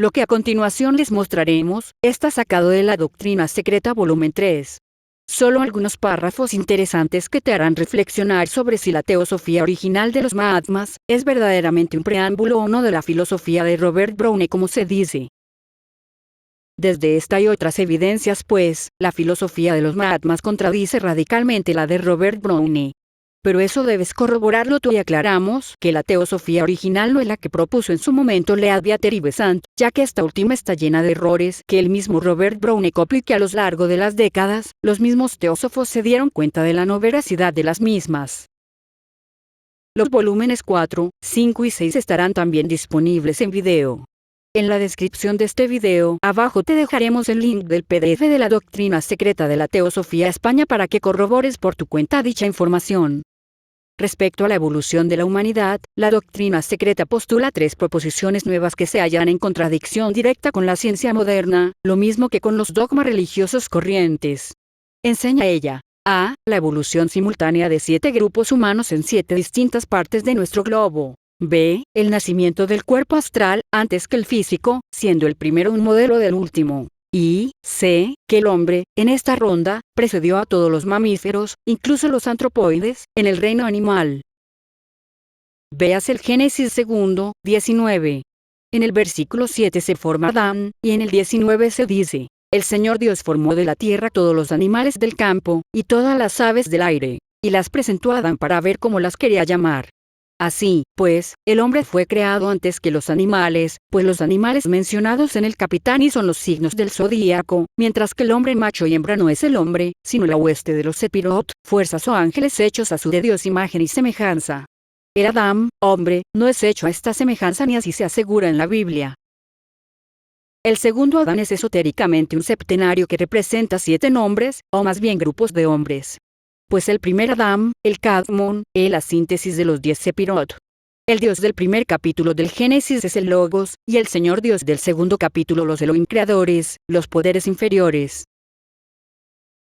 Lo que a continuación les mostraremos, está sacado de la Doctrina Secreta volumen 3. Solo algunos párrafos interesantes que te harán reflexionar sobre si la teosofía original de los Mahatmas es verdaderamente un preámbulo o no de la filosofía de Robert Browne como se dice. Desde esta y otras evidencias pues, la filosofía de los Mahatmas contradice radicalmente la de Robert Browne. Pero eso debes corroborarlo tú y aclaramos que la teosofía original no es la que propuso en su momento Leadbeater y Besant, ya que esta última está llena de errores que el mismo Robert Browne copió y que a lo largo de las décadas, los mismos teósofos se dieron cuenta de la no veracidad de las mismas. Los volúmenes 4, 5 y 6 estarán también disponibles en video. En la descripción de este video, abajo te dejaremos el link del PDF de la Doctrina Secreta de la Teosofía España para que corrobores por tu cuenta dicha información. Respecto a la evolución de la humanidad, la doctrina secreta postula 3 proposiciones nuevas que se hallan en contradicción directa con la ciencia moderna, lo mismo que con los dogmas religiosos corrientes. Enseña ella: a. La evolución simultánea de 7 grupos humanos en 7 distintas partes de nuestro globo. b. El nacimiento del cuerpo astral, antes que el físico, siendo el primero un modelo del último. Y c. Que el hombre, en esta ronda, precedió a todos los mamíferos, incluso los antropoides, en el reino animal. Veas el Génesis 2, 19. En el versículo 7 se forma Adán, y en el 19 se dice: el Señor Dios formó de la tierra todos los animales del campo, y todas las aves del aire, y las presentó a Adán para ver cómo las quería llamar. Así, pues, el hombre fue creado antes que los animales, pues los animales mencionados en el Capitani son los signos del zodíaco, mientras que el hombre macho y hembra no es el hombre, sino la hueste de los Sepirot, fuerzas o ángeles hechos a su de Dios imagen y semejanza. El Adán, hombre, no es hecho a esta semejanza ni así se asegura en la Biblia. El segundo Adán es esotéricamente un septenario que representa 7 nombres, o más bien grupos de hombres. Pues el primer Adán, el Cadmon, es la síntesis de los 10 Sepirot. El Dios del primer capítulo del Génesis es el Logos, y el Señor Dios del segundo capítulo los Elohim creadores, los poderes inferiores.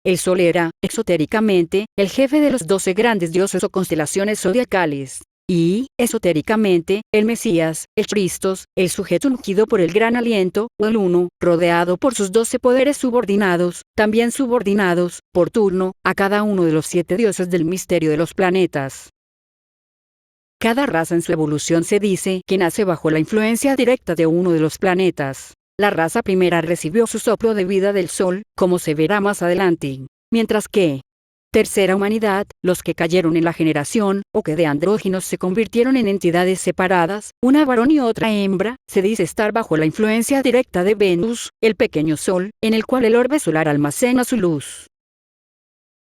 El Sol era, exotéricamente, el jefe de los 12 grandes dioses o constelaciones zodiacales. Y, esotéricamente, el Mesías, el Cristos, el sujeto ungido por el gran aliento, o el Uno, rodeado por sus 12 poderes subordinados, también subordinados, por turno, a cada uno de los 7 dioses del misterio de los planetas. Cada raza en su evolución se dice que nace bajo la influencia directa de uno de los planetas. La raza primera recibió su soplo de vida del Sol, como se verá más adelante, mientras que tercera humanidad, los que cayeron en la generación, o que de andróginos se convirtieron en entidades separadas, una varón y otra hembra, se dice estar bajo la influencia directa de Venus, el pequeño Sol, en el cual el orbe solar almacena su luz.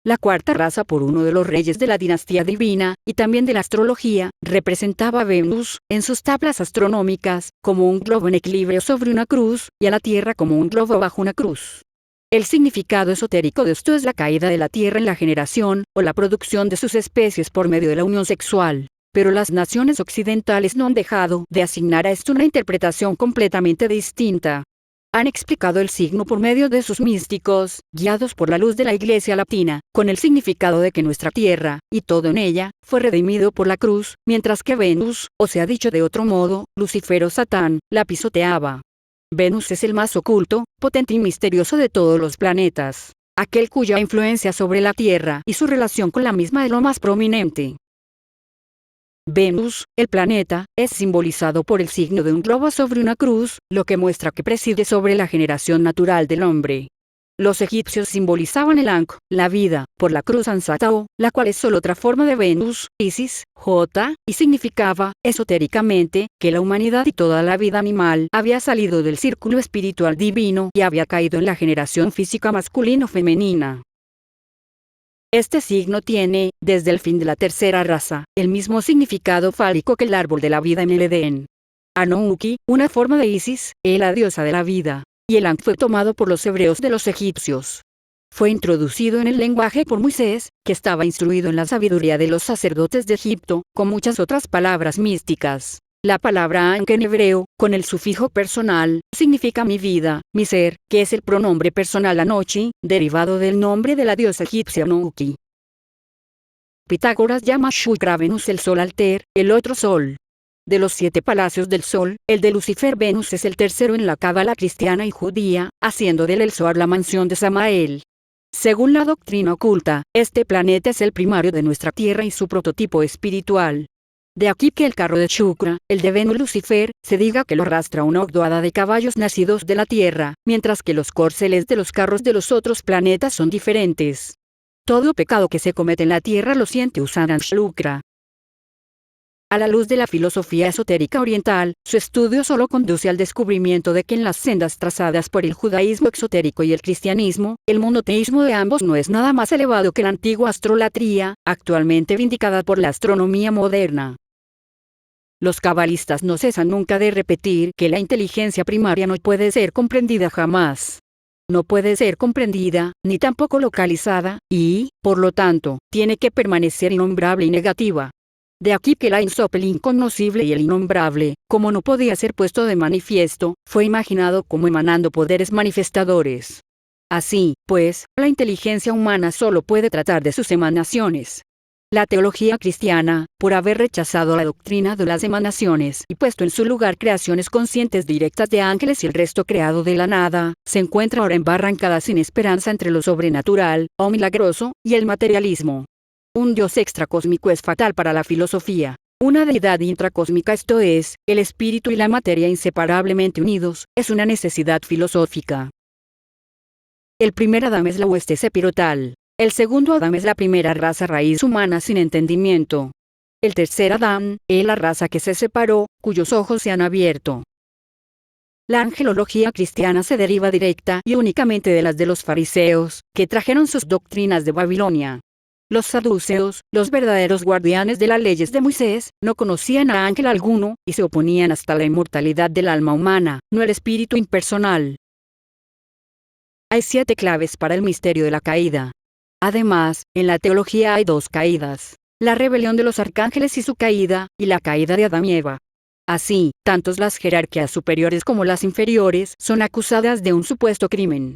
La cuarta raza por uno de los reyes de la dinastía divina, y también de la astrología, representaba a Venus, en sus tablas astronómicas, como un globo en equilibrio sobre una cruz, y a la Tierra como un globo bajo una cruz. El significado esotérico de esto es la caída de la Tierra en la generación, o la producción de sus especies por medio de la unión sexual. Pero las naciones occidentales no han dejado de asignar a esto una interpretación completamente distinta. Han explicado el signo por medio de sus místicos, guiados por la luz de la Iglesia latina, con el significado de que nuestra Tierra, y todo en ella, fue redimido por la cruz, mientras que Venus, o sea dicho de otro modo, Lucifer o Satán, la pisoteaba. Venus es el más oculto, potente y misterioso de todos los planetas, aquel cuya influencia sobre la Tierra y su relación con la misma es lo más prominente. Venus, el planeta, es simbolizado por el signo de un globo sobre una cruz, lo que muestra que preside sobre la generación natural del hombre. Los egipcios simbolizaban el Ankh, la vida, por la cruz Ansatao, la cual es solo otra forma de Venus, Isis, J, y significaba, esotéricamente, que la humanidad y toda la vida animal había salido del círculo espiritual divino y había caído en la generación física masculino-femenina. Este signo tiene, desde el fin de la tercera raza, el mismo significado fálico que el árbol de la vida en el Edén. Anouki, una forma de Isis, es la diosa de la vida. Y el Ankh fue tomado por los hebreos de los egipcios. Fue introducido en el lenguaje por Moisés, que estaba instruido en la sabiduría de los sacerdotes de Egipto, con muchas otras palabras místicas. La palabra Ankh en hebreo, con el sufijo personal, significa mi vida, mi ser, que es el pronombre personal Anochi, derivado del nombre de la diosa egipcia Anouki. Pitágoras llama Shukra Venus el sol alter, el otro sol. De los 7 palacios del Sol, el de Lucifer-Venus es el tercero en la cábala cristiana y judía, haciendo del El Zohar la mansión de Samael. Según la doctrina oculta, este planeta es el primario de nuestra Tierra y su prototipo espiritual. De aquí que el carro de Shukra, el de Venus Lucifer, se diga que lo arrastra una ogdoada de caballos nacidos de la Tierra, mientras que los corceles de los carros de los otros planetas son diferentes. Todo pecado que se comete en la Tierra lo siente Usanan Shukra. A la luz de la filosofía esotérica oriental, su estudio solo conduce al descubrimiento de que en las sendas trazadas por el judaísmo exotérico y el cristianismo, el monoteísmo de ambos no es nada más elevado que la antigua astrolatría, actualmente vindicada por la astronomía moderna. Los cabalistas no cesan nunca de repetir que la inteligencia primaria no puede ser comprendida jamás. No puede ser comprendida, ni tampoco localizada, y, por lo tanto, tiene que permanecer innombrable y negativa. De aquí que la Ein Sof, el inconocible y el innombrable, como no podía ser puesto de manifiesto, fue imaginado como emanando poderes manifestadores. Así, pues, la inteligencia humana solo puede tratar de sus emanaciones. La teología cristiana, por haber rechazado la doctrina de las emanaciones y puesto en su lugar creaciones conscientes directas de ángeles y el resto creado de la nada, se encuentra ahora embarrancada sin esperanza entre lo sobrenatural, o milagroso, y el materialismo. Un dios extracósmico es fatal para la filosofía. Una deidad intracósmica, esto es, el espíritu y la materia inseparablemente unidos, es una necesidad filosófica. El primer Adán es la hueste sepirotal. El segundo Adán es la primera raza raíz humana sin entendimiento. El tercer Adán, es la raza que se separó, cuyos ojos se han abierto. La angelología cristiana se deriva directa y únicamente de las de los fariseos, que trajeron sus doctrinas de Babilonia. Los saduceos, los verdaderos guardianes de las leyes de Moisés, no conocían a ángel alguno, y se oponían hasta la inmortalidad del alma humana, no el espíritu impersonal. Hay 7 claves para el misterio de la caída. Además, en la teología hay 2 caídas: la rebelión de los arcángeles y su caída, y la caída de Adán y Eva. Así, tanto las jerarquías superiores como las inferiores son acusadas de un supuesto crimen.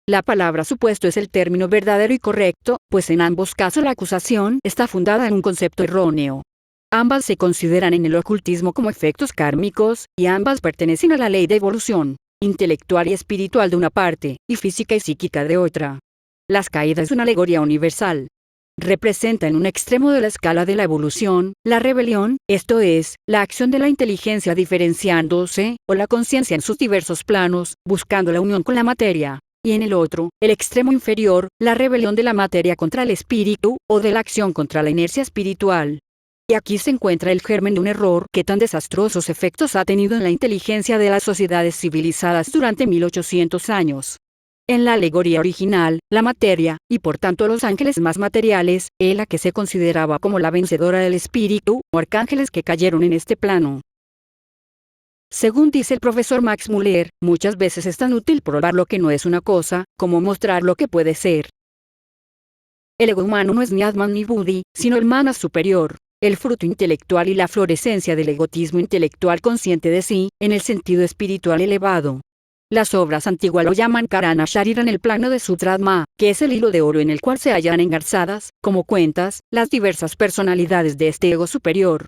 La palabra supuesto es el término verdadero y correcto, pues en ambos casos la acusación está fundada en un concepto erróneo. Ambas se consideran en el ocultismo como efectos kármicos, y ambas pertenecen a la ley de evolución, intelectual y espiritual de una parte, y física y psíquica de otra. Las caídas de una alegoría universal. Representa en un extremo de la escala de la evolución, la rebelión, esto es, la acción de la inteligencia diferenciándose, o la conciencia en sus diversos planos, buscando la unión con la materia. Y en el otro, el extremo inferior, la rebelión de la materia contra el espíritu, o de la acción contra la inercia espiritual. Y aquí se encuentra el germen de un error que tan desastrosos efectos ha tenido en la inteligencia de las sociedades civilizadas durante 1800 años. En la alegoría original, la materia, y por tanto los ángeles más materiales, es la que se consideraba como la vencedora del espíritu, o arcángeles que cayeron en este plano. Según dice el profesor Max Muller, muchas veces es tan útil probar lo que no es una cosa, como mostrar lo que puede ser. El ego humano no es ni Atman ni Buddhi, sino el manas superior, el fruto intelectual y la florescencia del egotismo intelectual consciente de sí, en el sentido espiritual elevado. Las obras antiguas lo llaman Karana Sharira en el plano de Sutradma, que es el hilo de oro en el cual se hallan engarzadas, como cuentas, las diversas personalidades de este ego superior.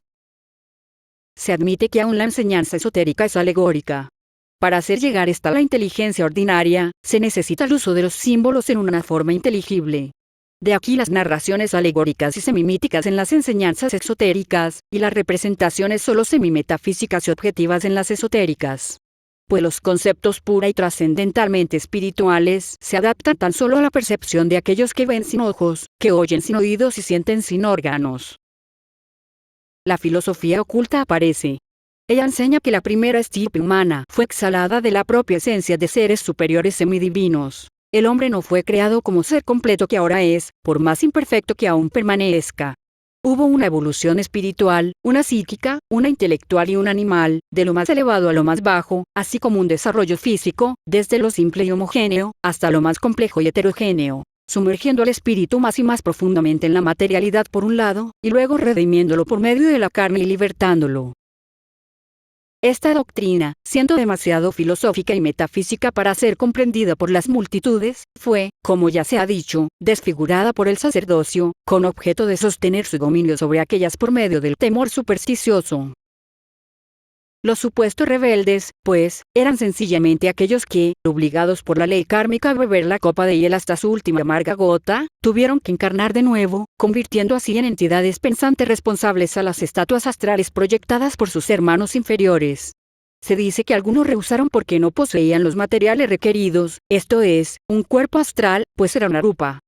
Se admite que aún la enseñanza esotérica es alegórica. Para hacer llegar esta a la inteligencia ordinaria, se necesita el uso de los símbolos en una forma inteligible. De aquí las narraciones alegóricas y semimíticas en las enseñanzas exotéricas, y las representaciones solo semimetafísicas y objetivas en las esotéricas. Pues los conceptos pura y trascendentalmente espirituales se adaptan tan solo a la percepción de aquellos que ven sin ojos, que oyen sin oídos y sienten sin órganos. La filosofía oculta aparece. Ella enseña que la primera estirpe humana fue exhalada de la propia esencia de seres superiores semidivinos. El hombre no fue creado como ser completo que ahora es, por más imperfecto que aún permanezca. Hubo una evolución espiritual, una psíquica, una intelectual y una animal, de lo más elevado a lo más bajo, así como un desarrollo físico, desde lo simple y homogéneo, hasta lo más complejo y heterogéneo, sumergiendo al espíritu más y más profundamente en la materialidad por un lado, y luego redimiéndolo por medio de la carne y libertándolo. Esta doctrina, siendo demasiado filosófica y metafísica para ser comprendida por las multitudes, fue, como ya se ha dicho, desfigurada por el sacerdocio, con objeto de sostener su dominio sobre aquellas por medio del temor supersticioso. Los supuestos rebeldes, pues, eran sencillamente aquellos que, obligados por la ley kármica a beber la copa de hiel hasta su última amarga gota, tuvieron que encarnar de nuevo, convirtiendo así en entidades pensantes responsables a las estatuas astrales proyectadas por sus hermanos inferiores. Se dice que algunos rehusaron porque no poseían los materiales requeridos, esto es, un cuerpo astral, pues era una rupa.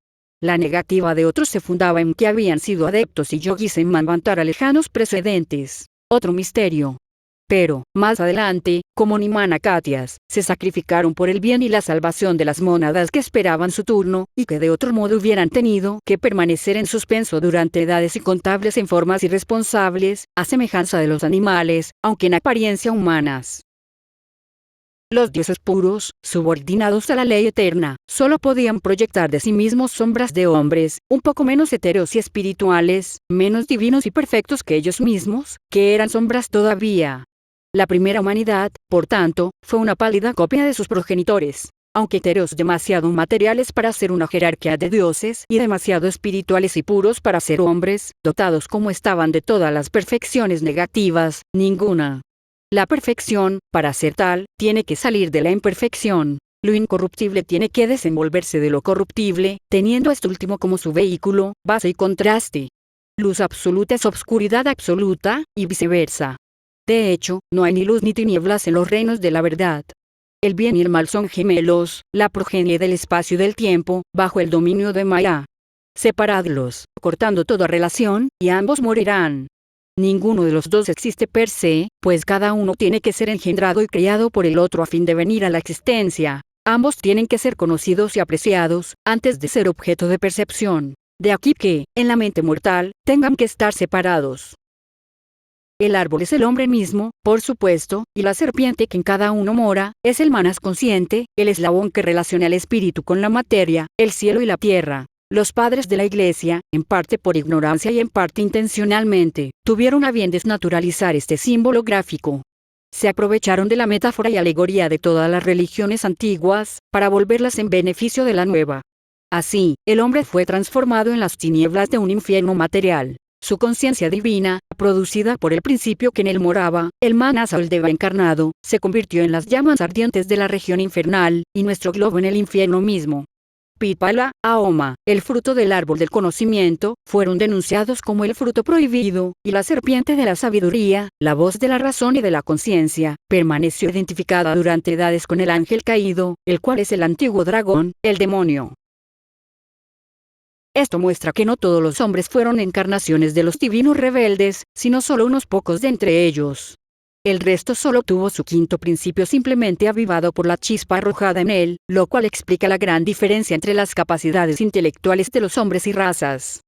La negativa de otros se fundaba en que habían sido adeptos y yogis en manvantara lejanos precedentes. Otro misterio. Pero, más adelante, como Nimanakatyas, se sacrificaron por el bien y la salvación de las mónadas que esperaban su turno, y que de otro modo hubieran tenido que permanecer en suspenso durante edades incontables en formas irresponsables, a semejanza de los animales, aunque en apariencia humanas. Los dioses puros, subordinados a la ley eterna, solo podían proyectar de sí mismos sombras de hombres, un poco menos etéreos y espirituales, menos divinos y perfectos que ellos mismos, que eran sombras todavía. La primera humanidad, por tanto, fue una pálida copia de sus progenitores, aunque etéreos demasiado materiales para ser una jerarquía de dioses y demasiado espirituales y puros para ser hombres, dotados como estaban de todas las perfecciones negativas, ninguna. La perfección, para ser tal, tiene que salir de la imperfección. Lo incorruptible tiene que desenvolverse de lo corruptible, teniendo esto último como su vehículo, base y contraste. Luz absoluta es obscuridad absoluta, y viceversa. De hecho, no hay ni luz ni tinieblas en los reinos de la verdad. El bien y el mal son gemelos, la progenie del espacio y del tiempo, bajo el dominio de Maya. Separadlos, cortando toda relación, y ambos morirán. Ninguno de los dos existe per se, pues cada uno tiene que ser engendrado y criado por el otro a fin de venir a la existencia. Ambos tienen que ser conocidos y apreciados, antes de ser objeto de percepción. De aquí que, en la mente mortal, tengan que estar separados. El árbol es el hombre mismo, por supuesto, y la serpiente que en cada uno mora, es el manas consciente, el eslabón que relaciona el espíritu con la materia, el cielo y la tierra. Los padres de la Iglesia, en parte por ignorancia y en parte intencionalmente, tuvieron a bien desnaturalizar este símbolo gráfico. Se aprovecharon de la metáfora y alegoría de todas las religiones antiguas, para volverlas en beneficio de la nueva. Así, el hombre fue transformado en las tinieblas de un infierno material. Su conciencia divina, producida por el principio que en él moraba, el manas Aldeva encarnado, se convirtió en las llamas ardientes de la región infernal, y nuestro globo en el infierno mismo. Pipala, Ahoma, el fruto del árbol del conocimiento, fueron denunciados como el fruto prohibido, y la serpiente de la sabiduría, la voz de la razón y de la conciencia, permaneció identificada durante edades con el ángel caído, el cual es el antiguo dragón, el demonio. Esto muestra que no todos los hombres fueron encarnaciones de los divinos rebeldes, sino solo unos pocos de entre ellos. El resto solo tuvo su quinto principio simplemente avivado por la chispa arrojada en él, lo cual explica la gran diferencia entre las capacidades intelectuales de los hombres y razas.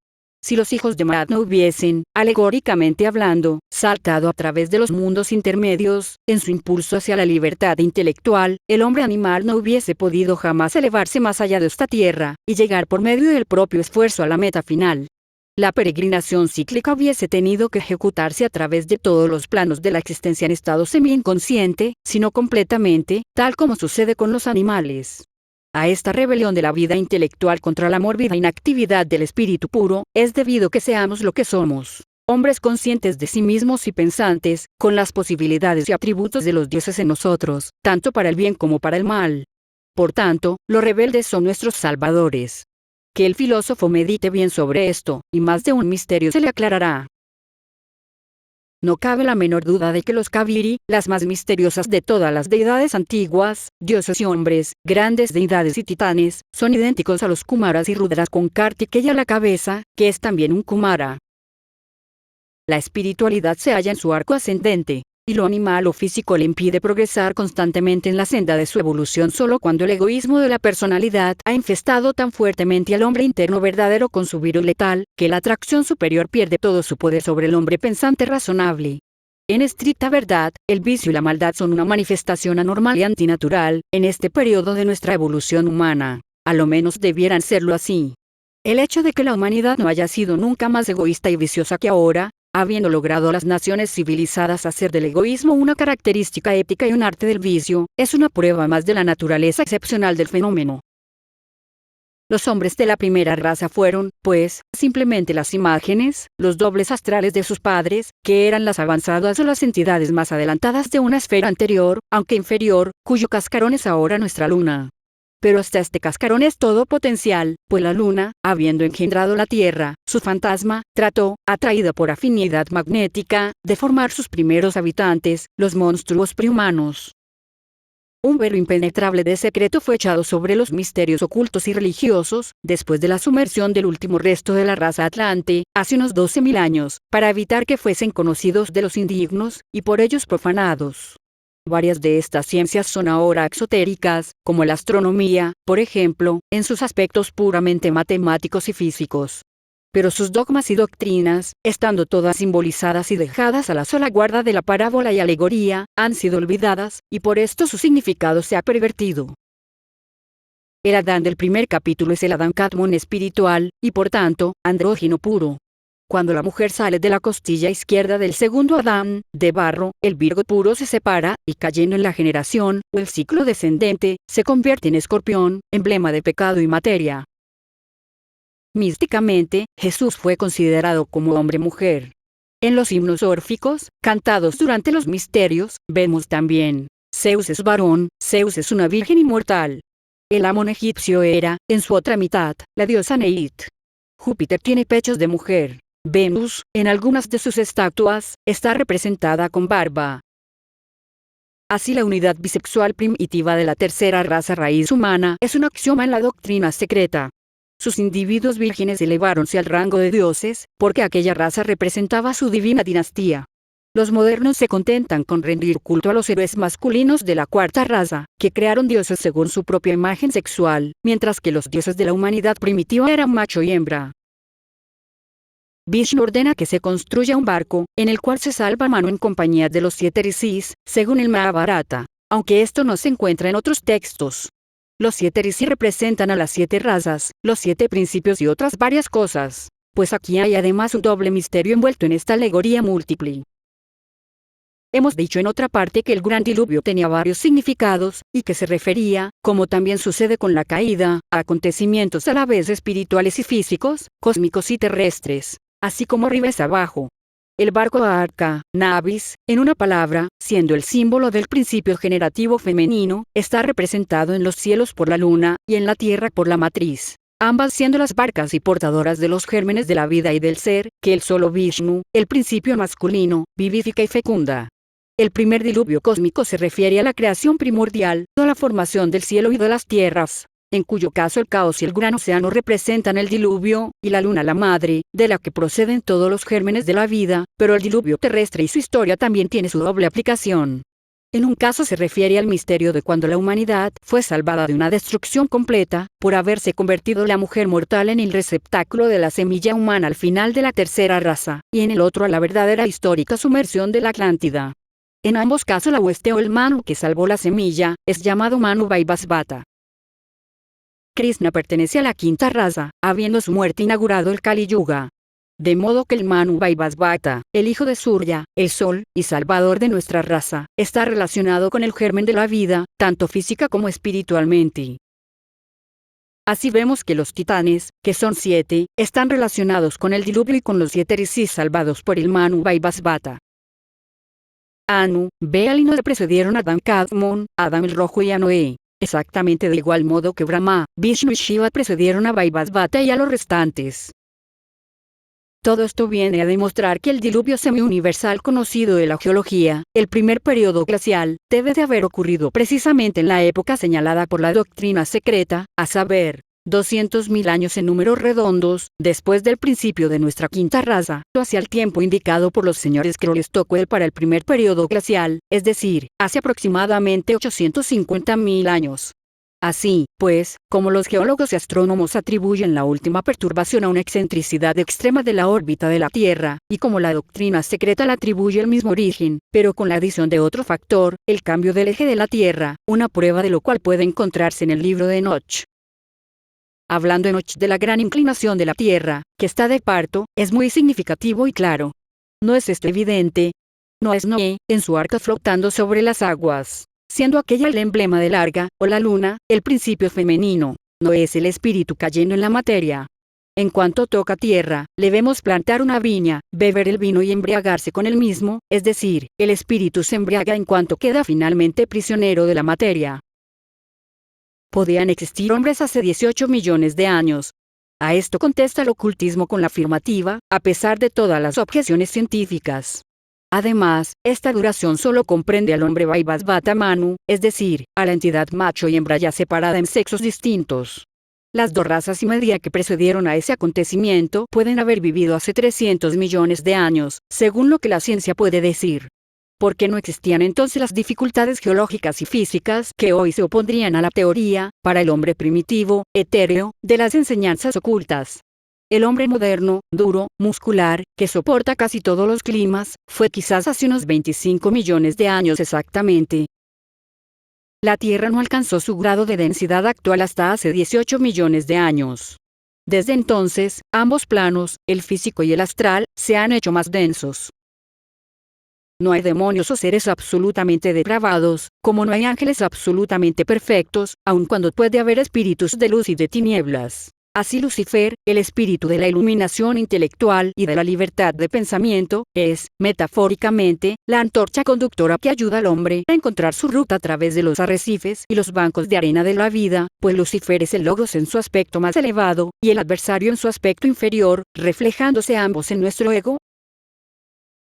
Si los hijos de Maat no hubiesen, alegóricamente hablando, saltado a través de los mundos intermedios, en su impulso hacia la libertad intelectual, el hombre animal no hubiese podido jamás elevarse más allá de esta tierra, y llegar por medio del propio esfuerzo a la meta final. La peregrinación cíclica hubiese tenido que ejecutarse a través de todos los planos de la existencia en estado semi-inconsciente, sino completamente, tal como sucede con los animales. A esta rebelión de la vida intelectual contra la mórbida inactividad del espíritu puro, es debido que seamos lo que somos, hombres conscientes de sí mismos y pensantes, con las posibilidades y atributos de los dioses en nosotros, tanto para el bien como para el mal. Por tanto, los rebeldes son nuestros salvadores. Que el filósofo medite bien sobre esto, y más de un misterio se le aclarará. No cabe la menor duda de que los Kaviri, las más misteriosas de todas las deidades antiguas, dioses y hombres, grandes deidades y titanes, son idénticos a los Kumaras y Rudras con Kartikeya a la cabeza, que es también un Kumara. La espiritualidad se halla en su arco ascendente, y lo animal o físico le impide progresar constantemente en la senda de su evolución solo cuando el egoísmo de la personalidad ha infestado tan fuertemente al hombre interno verdadero con su virus letal, que la atracción superior pierde todo su poder sobre el hombre pensante razonable. En estricta verdad, el vicio y la maldad son una manifestación anormal y antinatural, en este periodo de nuestra evolución humana. A lo menos debieran serlo así. El hecho de que la humanidad no haya sido nunca más egoísta y viciosa que ahora, habiendo logrado las naciones civilizadas hacer del egoísmo una característica ética y un arte del vicio, es una prueba más de la naturaleza excepcional del fenómeno. Los hombres de la primera raza fueron, pues, simplemente las imágenes, los dobles astrales de sus padres, que eran las avanzadas o las entidades más adelantadas de una esfera anterior, aunque inferior, cuyo cascarón es ahora nuestra luna. Pero hasta este cascarón es todo potencial, pues la luna, habiendo engendrado la Tierra, su fantasma, trató, atraída por afinidad magnética, de formar sus primeros habitantes, los monstruos prehumanos. Un velo impenetrable de secreto fue echado sobre los misterios ocultos y religiosos, después de la sumersión del último resto de la raza atlante, hace unos 12.000 años, para evitar que fuesen conocidos de los indignos, y por ellos profanados. Varias de estas ciencias son ahora exotéricas, como la astronomía, por ejemplo, en sus aspectos puramente matemáticos y físicos. Pero sus dogmas y doctrinas, estando todas simbolizadas y dejadas a la sola guarda de la parábola y alegoría, han sido olvidadas, y por esto su significado se ha pervertido. El Adán del primer capítulo es el Adán Kadmon espiritual, y por tanto, andrógino puro. Cuando la mujer sale de la costilla izquierda del segundo Adán, de barro, el Virgo puro se separa, y cayendo en la generación, o el ciclo descendente, se convierte en escorpión, emblema de pecado y materia. Místicamente, Jesús fue considerado como hombre-mujer. En los himnos órficos, cantados durante los misterios, vemos también, Zeus es varón, Zeus es una virgen inmortal. El Amón egipcio era, en su otra mitad, la diosa Neit. Júpiter tiene pechos de mujer. Venus, en algunas de sus estatuas, está representada con barba. Así la unidad bisexual primitiva de la tercera raza raíz humana es un axioma en la doctrina secreta. Sus individuos vírgenes eleváronse al rango de dioses, porque aquella raza representaba su divina dinastía. Los modernos se contentan con rendir culto a los héroes masculinos de la cuarta raza, que crearon dioses según su propia imagen sexual, mientras que los dioses de la humanidad primitiva eran macho y hembra. Vishnu ordena que se construya un barco, en el cual se salva Manu en compañía de los 7 rishis, según el Mahabharata, aunque esto no se encuentra en otros textos. Los 7 rishis representan a las 7 razas, los 7 principios y otras varias cosas, pues aquí hay además un doble misterio envuelto en esta alegoría múltiple. Hemos dicho en otra parte que el gran diluvio tenía varios significados, y que se refería, como también sucede con la caída, a acontecimientos a la vez espirituales y físicos, cósmicos y terrestres, así como arriba es abajo. El barco arca, navis, en una palabra, siendo el símbolo del principio generativo femenino, está representado en los cielos por la luna, y en la tierra por la matriz, ambas siendo las barcas y portadoras de los gérmenes de la vida y del ser, que el solo Vishnu, el principio masculino, vivifica y fecunda. El primer diluvio cósmico se refiere a la creación primordial, a la formación del cielo y de las tierras, en cuyo caso el caos y el gran océano representan el diluvio, y la luna la madre, de la que proceden todos los gérmenes de la vida, pero el diluvio terrestre y su historia también tiene su doble aplicación. En un caso se refiere al misterio de cuando la humanidad fue salvada de una destrucción completa, por haberse convertido la mujer mortal en el receptáculo de la semilla humana al final de la tercera raza, y en el otro a la verdadera histórica sumersión de la Atlántida. En ambos casos la hueste o el Manu que salvó la semilla, es llamado Manu Vaivasvata. Krishna pertenece a la quinta raza, habiendo su muerte inaugurado el Kali Yuga. De modo que el Manu Vaivasvata, el hijo de Surya, el sol, y salvador de nuestra raza, está relacionado con el germen de la vida, tanto física como espiritualmente. Así vemos que los titanes, que son 7, están relacionados con el diluvio y con los 7 rishis salvados por el Manu Vaivasvata. Anu, Baal y Noé precedieron a Adán Kadmon, Adán el Rojo y a Noé. Exactamente de igual modo que Brahma, Vishnu y Shiva precedieron a Vaivasvata y a los restantes. Todo esto viene a demostrar que el diluvio semi-universal conocido de la geología, el primer periodo glacial, debe de haber ocurrido precisamente en la época señalada por la doctrina secreta, a saber, 200.000 años en números redondos, después del principio de nuestra quinta raza, hacia el tiempo indicado por los señores Crowley-Stockwell para el primer periodo glacial, es decir, hace aproximadamente 850.000 años. Así, pues, como los geólogos y astrónomos atribuyen la última perturbación a una excentricidad extrema de la órbita de la Tierra, y como la doctrina secreta la atribuye el mismo origen, pero con la adición de otro factor, el cambio del eje de la Tierra, una prueba de lo cual puede encontrarse en el libro de Enoch. Hablando Enoch de la gran inclinación de la Tierra, que está de parto, es muy significativo y claro. ¿No es esto evidente? No es Noé, en su arca flotando sobre las aguas, siendo aquella el emblema del arca, o la luna, el principio femenino. no es el espíritu cayendo en la materia. En cuanto toca tierra, le vemos plantar una viña, beber el vino y embriagarse con el mismo, es decir, el espíritu se embriaga en cuanto queda finalmente prisionero de la materia. ¿Podían existir hombres hace 18 millones de años? A esto contesta el ocultismo con la afirmativa, a pesar de todas las objeciones científicas. Además, esta duración solo comprende al hombre Vaivasvata Manu, es decir, a la entidad macho y hembra ya separada en sexos distintos. Las dos razas y media que precedieron a ese acontecimiento pueden haber vivido hace 300 millones de años, según lo que la ciencia puede decir. ¿Por qué no existían entonces las dificultades geológicas y físicas que hoy se opondrían a la teoría, para el hombre primitivo, etéreo, de las enseñanzas ocultas? El hombre moderno, duro, muscular, que soporta casi todos los climas, fue quizás hace unos 25 millones de años exactamente. La Tierra no alcanzó su grado de densidad actual hasta hace 18 millones de años. Desde entonces, ambos planos, el físico y el astral, se han hecho más densos. No hay demonios o seres absolutamente depravados, como no hay ángeles absolutamente perfectos, aun cuando puede haber espíritus de luz y de tinieblas. Así Lucifer, el espíritu de la iluminación intelectual y de la libertad de pensamiento, es, metafóricamente, la antorcha conductora que ayuda al hombre a encontrar su ruta a través de los arrecifes y los bancos de arena de la vida, pues Lucifer es el logos en su aspecto más elevado, y el adversario en su aspecto inferior, reflejándose ambos en nuestro ego.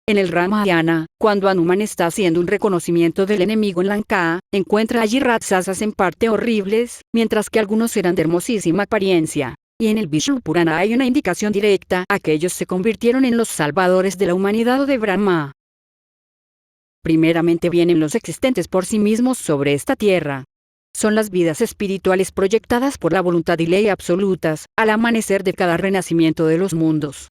En el Ramayana, cuando Hanuman está haciendo un reconocimiento del enemigo en Lanka, encuentra allí raksasas en parte horribles, mientras que algunos eran de hermosísima apariencia. Y en el Vishnu Purana hay una indicación directa a que ellos se convirtieron en los salvadores de la humanidad o de Brahma. Primeramente vienen los existentes por sí mismos sobre esta tierra. Son las vidas espirituales proyectadas por la voluntad y ley absolutas, al amanecer de cada renacimiento de los mundos.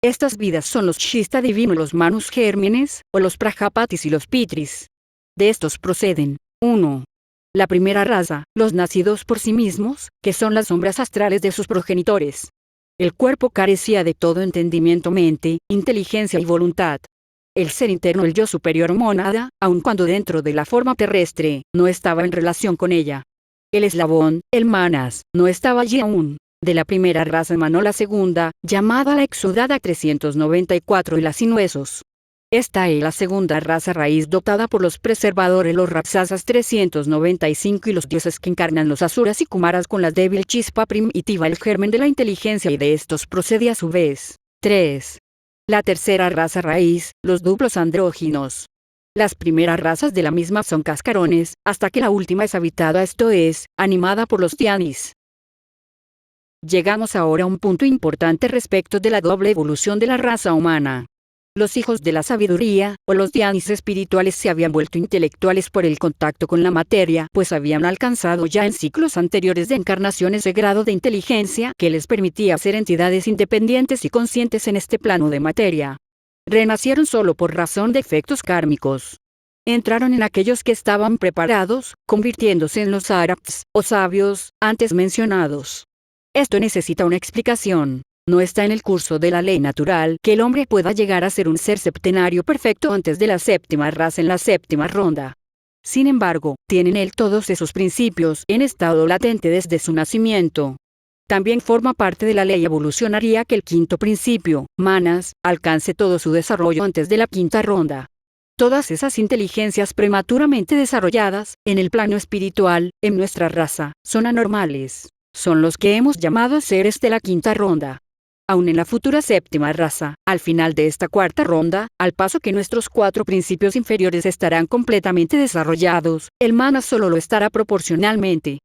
Estas vidas son los Shista divinos, los Manus gérmenes, o los Prajapatis y los Pitris. De estos proceden, 1. La primera raza, los nacidos por sí mismos, que son las sombras astrales de sus progenitores. El cuerpo carecía de todo entendimiento, mente, inteligencia y voluntad. El ser interno, el yo superior mónada, aun cuando dentro de la forma terrestre, no estaba en relación con ella. El eslabón, el manas, no estaba allí aún. De la primera raza emanó la segunda, llamada la exudada 394 y la sin huesos. Esta es la segunda raza raíz dotada por los preservadores, los Raksasas 395 y los dioses que encarnan los Asuras y Kumaras con la débil chispa primitiva, el germen de la inteligencia, y de estos procede a su vez. 3. La tercera raza raíz, los duplos andróginos. Las primeras razas de la misma son cascarones, hasta que la última es habitada, esto es, animada por los Dhyanis. Llegamos ahora a un punto importante respecto de la doble evolución de la raza humana. Los hijos de la sabiduría, o los dhyanis espirituales, se habían vuelto intelectuales por el contacto con la materia, pues habían alcanzado ya en ciclos anteriores de encarnaciones el grado de inteligencia que les permitía ser entidades independientes y conscientes en este plano de materia. Renacieron solo por razón de efectos kármicos. Entraron en aquellos que estaban preparados, convirtiéndose en los arhats, o sabios, antes mencionados. Esto necesita una explicación. No está en el curso de la ley natural que el hombre pueda llegar a ser un ser septenario perfecto antes de la séptima raza en la séptima ronda. Sin embargo, tiene en él todos esos principios en estado latente desde su nacimiento. También forma parte de la ley evolucionaria que el quinto principio, manas, alcance todo su desarrollo antes de la quinta ronda. Todas esas inteligencias prematuramente desarrolladas, en el plano espiritual, en nuestra raza, son anormales. Son los que hemos llamado seres de la quinta ronda. Aún en la futura séptima raza, al final de esta cuarta ronda, al paso que nuestros 4 principios inferiores estarán completamente desarrollados, el mana solo lo estará proporcionalmente.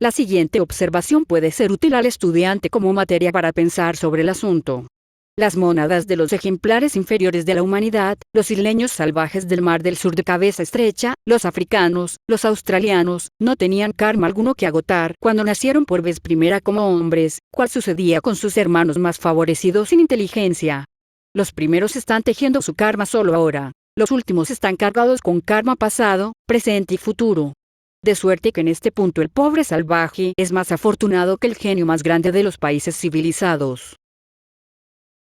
La siguiente observación puede ser útil al estudiante como materia para pensar sobre el asunto. Las mónadas de los ejemplares inferiores de la humanidad, los isleños salvajes del Mar del Sur de cabeza estrecha, los africanos, los australianos, no tenían karma alguno que agotar cuando nacieron por vez primera como hombres, cual sucedía con sus hermanos más favorecidos sin inteligencia. Los primeros están tejiendo su karma solo ahora, los últimos están cargados con karma pasado, presente y futuro. De suerte que en este punto el pobre salvaje es más afortunado que el genio más grande de los países civilizados.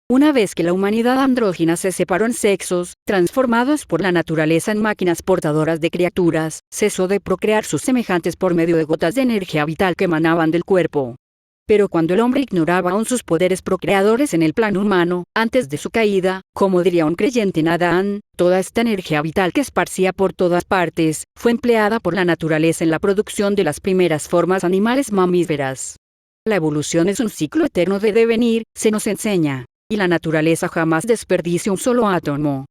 Una vez que la humanidad andrógina se separó en sexos, transformados por la naturaleza en máquinas portadoras de criaturas, cesó de procrear sus semejantes por medio de gotas de energía vital que emanaban del cuerpo. Pero cuando el hombre ignoraba aún sus poderes procreadores en el plano humano, antes de su caída, como diría un creyente en Adán, toda esta energía vital que esparcía por todas partes, fue empleada por la naturaleza en la producción de las primeras formas animales mamíferas. La evolución es un ciclo eterno de devenir, se nos enseña. Y la naturaleza jamás desperdicia un solo átomo.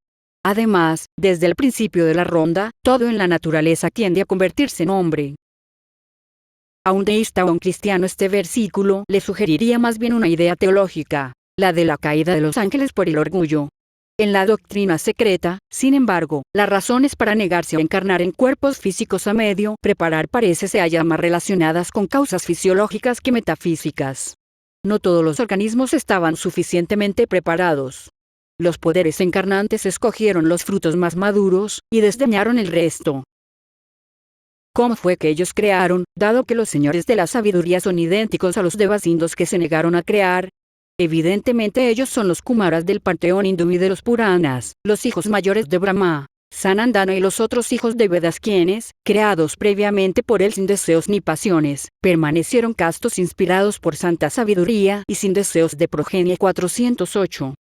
Además, desde el principio de la ronda, todo en la naturaleza tiende a convertirse en hombre. A un deísta o a un cristiano este versículo le sugeriría más bien una idea teológica, la de la caída de los ángeles por el orgullo. En la doctrina secreta, sin embargo, las razones para negarse a encarnar en cuerpos físicos a medio preparar parece se hallan más relacionadas con causas fisiológicas que metafísicas. No todos los organismos estaban suficientemente preparados. Los poderes encarnantes escogieron los frutos más maduros, y desdeñaron el resto. ¿Cómo fue que ellos crearon, dado que los señores de la sabiduría son idénticos a los devasindos que se negaron a crear? Evidentemente ellos son los Kumaras del panteón hindú y de los Puranas, los hijos mayores de Brahma, Sanandana y los otros hijos de Vedas quienes, creados previamente por él sin deseos ni pasiones, permanecieron castos inspirados por santa sabiduría y sin deseos de progenie. 408.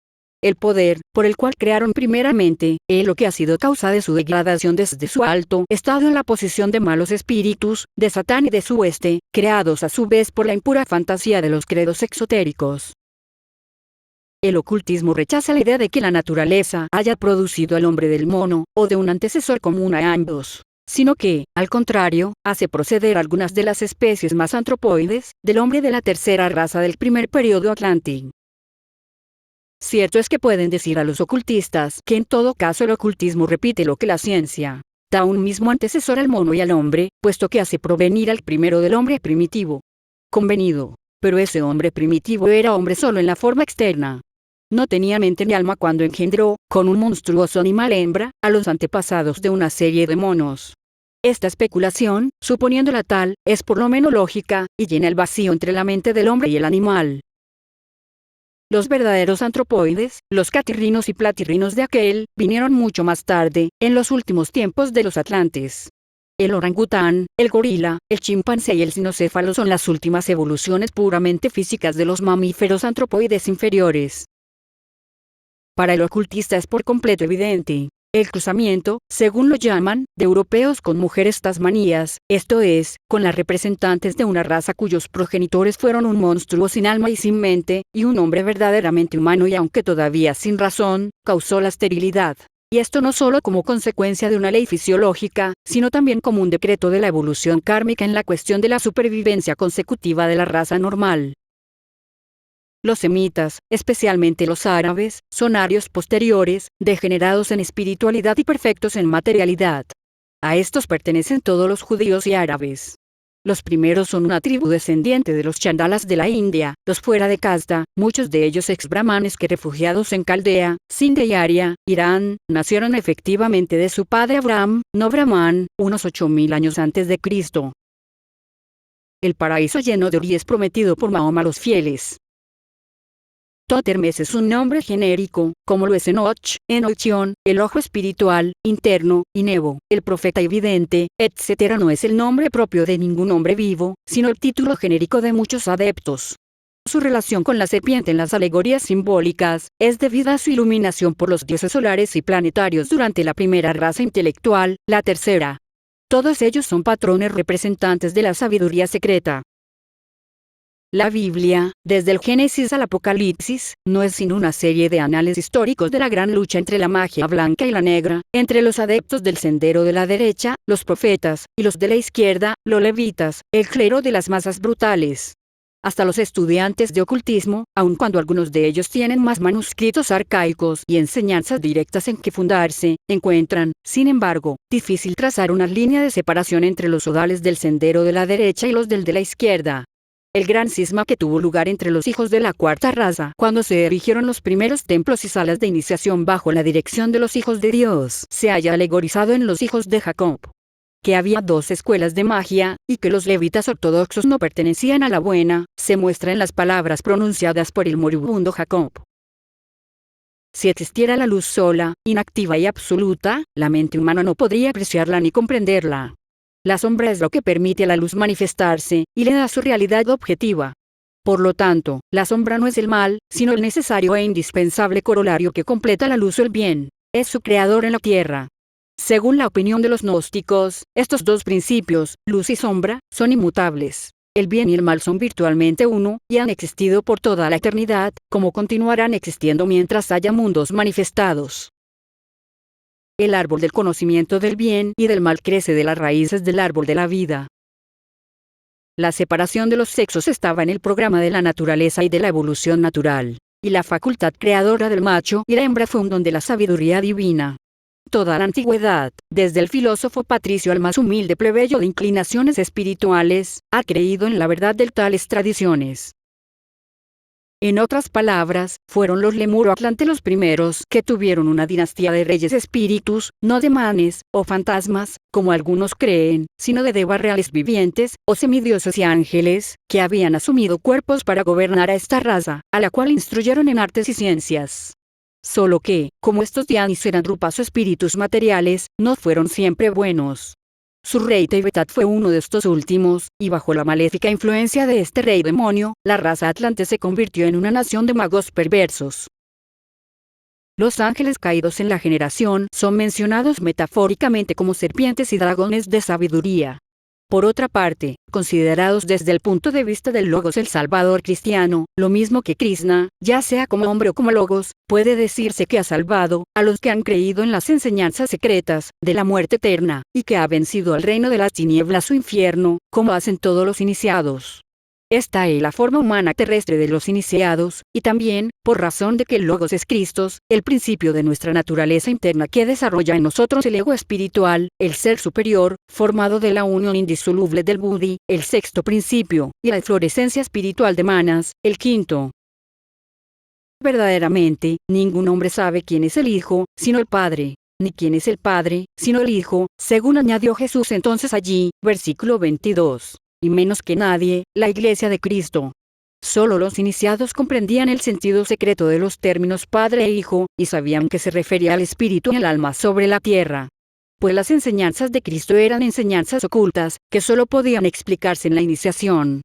El poder, por el cual crearon primeramente, es lo que ha sido causa de su degradación desde su alto estado en la posición de malos espíritus, de Satán y de su hueste, creados a su vez por la impura fantasía de los credos exotéricos. El ocultismo rechaza la idea de que la naturaleza haya producido al hombre del mono, o de un antecesor común a ambos, sino que, al contrario, hace proceder algunas de las especies más antropoides, del hombre de la tercera raza del primer período atlántico. Cierto es que pueden decir a los ocultistas que en todo caso el ocultismo repite lo que la ciencia da un mismo antecesor al mono y al hombre, puesto que hace provenir al primero del hombre primitivo. Convenido. Pero ese hombre primitivo era hombre solo en la forma externa. No tenía mente ni alma cuando engendró, con un monstruoso animal hembra, a los antepasados de una serie de monos. Esta especulación, suponiéndola tal, es por lo menos lógica, y llena el vacío entre la mente del hombre y el animal. Los verdaderos antropoides, los catirrinos y platirrinos de aquel, vinieron mucho más tarde, en los últimos tiempos de los atlantes. El orangután, el gorila, el chimpancé y el cinocéfalo son las últimas evoluciones puramente físicas de los mamíferos antropoides inferiores. Para el ocultista es por completo evidente. El cruzamiento, según lo llaman, de europeos con mujeres tasmanías, esto es, con las representantes de una raza cuyos progenitores fueron un monstruo sin alma y sin mente, y un hombre verdaderamente humano y aunque todavía sin razón, causó la esterilidad. Y esto no solo como consecuencia de una ley fisiológica, sino también como un decreto de la evolución kármica en la cuestión de la supervivencia consecutiva de la raza normal. Los semitas, especialmente los árabes, son arios posteriores, degenerados en espiritualidad y perfectos en materialidad. A estos pertenecen todos los judíos y árabes. Los primeros son una tribu descendiente de los chandalas de la India, los fuera de casta, muchos de ellos ex-brahmanes que refugiados en Caldea, Sindh y Aria, Irán, nacieron efectivamente de su padre Abraham, no Brahman, unos 8000 años antes de Cristo. El paraíso lleno de ori es prometido por Mahoma a los fieles. Totermes es un nombre genérico, como lo es Enoch, Enochion, el ojo espiritual, interno, y Nebo, el profeta evidente, etc. No es el nombre propio de ningún hombre vivo, sino el título genérico de muchos adeptos. Su relación con la serpiente en las alegorías simbólicas es debida a su iluminación por los dioses solares y planetarios durante la primera raza intelectual, la tercera. Todos ellos son patrones representantes de la sabiduría secreta. La Biblia, desde el Génesis al Apocalipsis, no es sino una serie de anales históricos de la gran lucha entre la magia blanca y la negra, entre los adeptos del sendero de la derecha, los profetas, y los de la izquierda, los levitas, el clero de las masas brutales. Hasta los estudiantes de ocultismo, aun cuando algunos de ellos tienen más manuscritos arcaicos y enseñanzas directas en que fundarse, encuentran, sin embargo, difícil trazar una línea de separación entre los odales del sendero de la derecha y los del de la izquierda. El gran cisma que tuvo lugar entre los hijos de la cuarta raza cuando se erigieron los primeros templos y salas de iniciación bajo la dirección de los hijos de Dios se halla alegorizado en los hijos de Jacob. Que había dos escuelas de magia, y que los levitas ortodoxos no pertenecían a la buena, se muestra en las palabras pronunciadas por el moribundo Jacob. Si existiera la luz sola, inactiva y absoluta, la mente humana no podría apreciarla ni comprenderla. La sombra es lo que permite a la luz manifestarse, y le da su realidad objetiva. Por lo tanto, la sombra no es el mal, sino el necesario e indispensable corolario que completa la luz o el bien. Es su creador en la tierra. Según la opinión de los gnósticos, estos dos principios, luz y sombra, son inmutables. El bien y el mal son virtualmente uno, y han existido por toda la eternidad, como continuarán existiendo mientras haya mundos manifestados. El árbol del conocimiento del bien y del mal crece de las raíces del árbol de la vida. La separación de los sexos estaba en el programa de la naturaleza y de la evolución natural, y la facultad creadora del macho y la hembra fue un don de la sabiduría divina. Toda la antigüedad, desde el filósofo patricio al más humilde plebeyo de inclinaciones espirituales, ha creído en la verdad de tales tradiciones. En otras palabras, fueron los lemuro-atlantes los primeros que tuvieron una dinastía de reyes espíritus, no de manes, o fantasmas, como algunos creen, sino de devas reales vivientes, o semidioses y ángeles, que habían asumido cuerpos para gobernar a esta raza, a la cual instruyeron en artes y ciencias. Solo que, como estos Dianis eran drupas o espíritus materiales, no fueron siempre buenos. Su rey Teibetat fue uno de estos últimos, y bajo la maléfica influencia de este rey demonio, la raza atlante se convirtió en una nación de magos perversos. Los ángeles caídos en la generación son mencionados metafóricamente como serpientes y dragones de sabiduría. Por otra parte, considerados desde el punto de vista del Logos el Salvador cristiano, lo mismo que Krishna, ya sea como hombre o como Logos, puede decirse que ha salvado a los que han creído en las enseñanzas secretas de la muerte eterna, y que ha vencido al reino de las tinieblas o infierno, como hacen todos los iniciados. Esta es la forma humana terrestre de los iniciados, y también, por razón de que el Logos es Cristo, el principio de nuestra naturaleza interna que desarrolla en nosotros el ego espiritual, el ser superior, formado de la unión indisoluble del Buddhi, el sexto principio, y la eflorescencia espiritual de Manas, el quinto. Verdaderamente, ningún hombre sabe quién es el Hijo, sino el Padre, ni quién es el Padre, sino el Hijo, según añadió Jesús entonces allí, versículo 22. Y menos que nadie, la Iglesia de Cristo. Solo los iniciados comprendían el sentido secreto de los términos Padre e Hijo, y sabían que se refería al Espíritu y al alma sobre la tierra. Pues las enseñanzas de Cristo eran enseñanzas ocultas, que solo podían explicarse en la iniciación.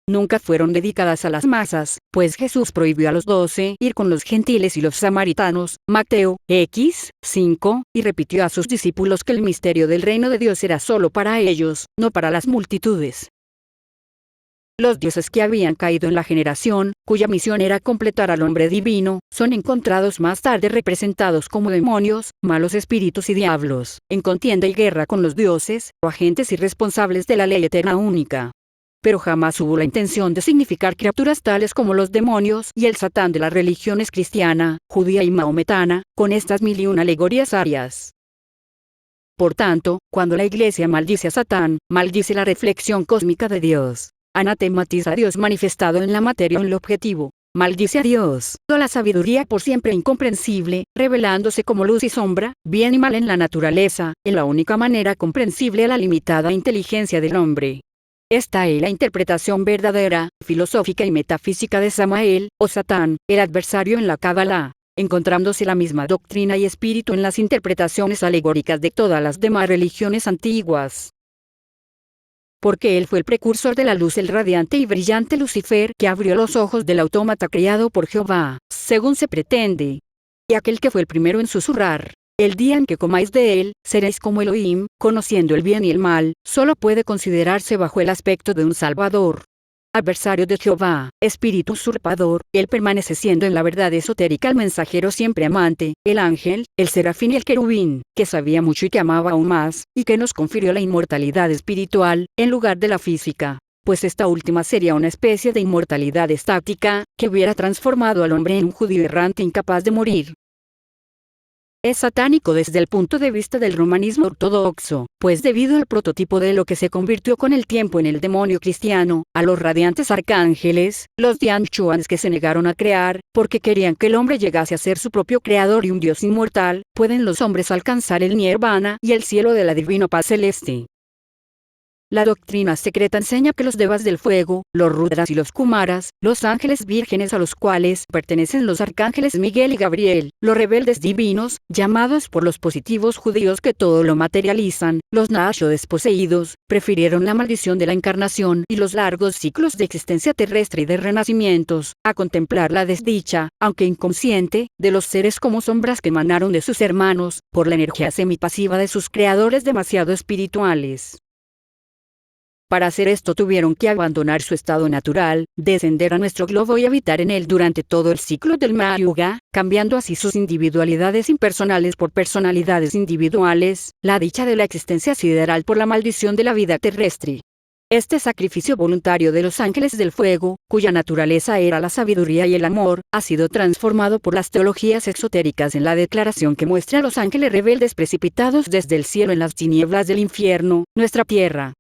Nunca fueron dedicadas a las masas, pues Jesús prohibió a los 12 ir con los gentiles y los samaritanos, Mateo, X, 5, y repitió a sus discípulos que el misterio del reino de Dios era solo para ellos, no para las multitudes. Los dioses que habían caído en la generación, cuya misión era completar al hombre divino, son encontrados más tarde representados como demonios, malos espíritus y diablos, en contienda y guerra con los dioses, o agentes irresponsables de la ley eterna única. Pero jamás hubo la intención de significar criaturas tales como los demonios y el Satán de las religiones cristiana, judía y maometana, con estas 1001 alegorías arias. Por tanto, cuando la Iglesia maldice a Satán, maldice la reflexión cósmica de Dios. Anatematiza a Dios manifestado en la materia o en el objetivo. Maldice a Dios, toda la sabiduría por siempre incomprensible, revelándose como luz y sombra, bien y mal en la naturaleza, en la única manera comprensible a la limitada inteligencia del hombre. Esta es la interpretación verdadera, filosófica y metafísica de Samael, o Satán, el adversario en la Cábala, encontrándose la misma doctrina y espíritu en las interpretaciones alegóricas de todas las demás religiones antiguas. Porque él fue el precursor de la luz, el radiante y brillante Lucifer que abrió los ojos del autómata creado por Jehová, según se pretende. Y aquel que fue el primero en susurrar, el día en que comáis de él, seréis como Elohim, conociendo el bien y el mal, solo puede considerarse bajo el aspecto de un Salvador. Adversario de Jehová, espíritu usurpador, él permanece siendo en la verdad esotérica el mensajero siempre amante, el ángel, el serafín y el querubín, que sabía mucho y que amaba aún más, y que nos confirió la inmortalidad espiritual, en lugar de la física, pues esta última sería una especie de inmortalidad estática, que hubiera transformado al hombre en un judío errante incapaz de morir. Es satánico desde el punto de vista del romanismo ortodoxo, pues debido al prototipo de lo que se convirtió con el tiempo en el demonio cristiano, a los radiantes arcángeles, los Dianchuans que se negaron a crear, porque querían que el hombre llegase a ser su propio creador y un Dios inmortal, pueden los hombres alcanzar el nirvana y el cielo de la divina paz celeste. La doctrina secreta enseña que los devas del fuego, los rudras y los kumaras, los ángeles vírgenes a los cuales pertenecen los arcángeles Miguel y Gabriel, los rebeldes divinos, llamados por los positivos judíos que todo lo materializan, los Nasho desposeídos, prefirieron la maldición de la encarnación y los largos ciclos de existencia terrestre y de renacimientos, a contemplar la desdicha, aunque inconsciente, de los seres como sombras que emanaron de sus hermanos, por la energía semipasiva de sus creadores demasiado espirituales. Para hacer esto tuvieron que abandonar su estado natural, descender a nuestro globo y habitar en él durante todo el ciclo del Mahayuga, cambiando así sus individualidades impersonales por personalidades individuales, la dicha de la existencia sideral por la maldición de la vida terrestre. Este sacrificio voluntario de los ángeles del fuego, cuya naturaleza era la sabiduría y el amor, ha sido transformado por las teologías exotéricas en la declaración que muestra a los ángeles rebeldes precipitados desde el cielo en las tinieblas del infierno, nuestra tierra.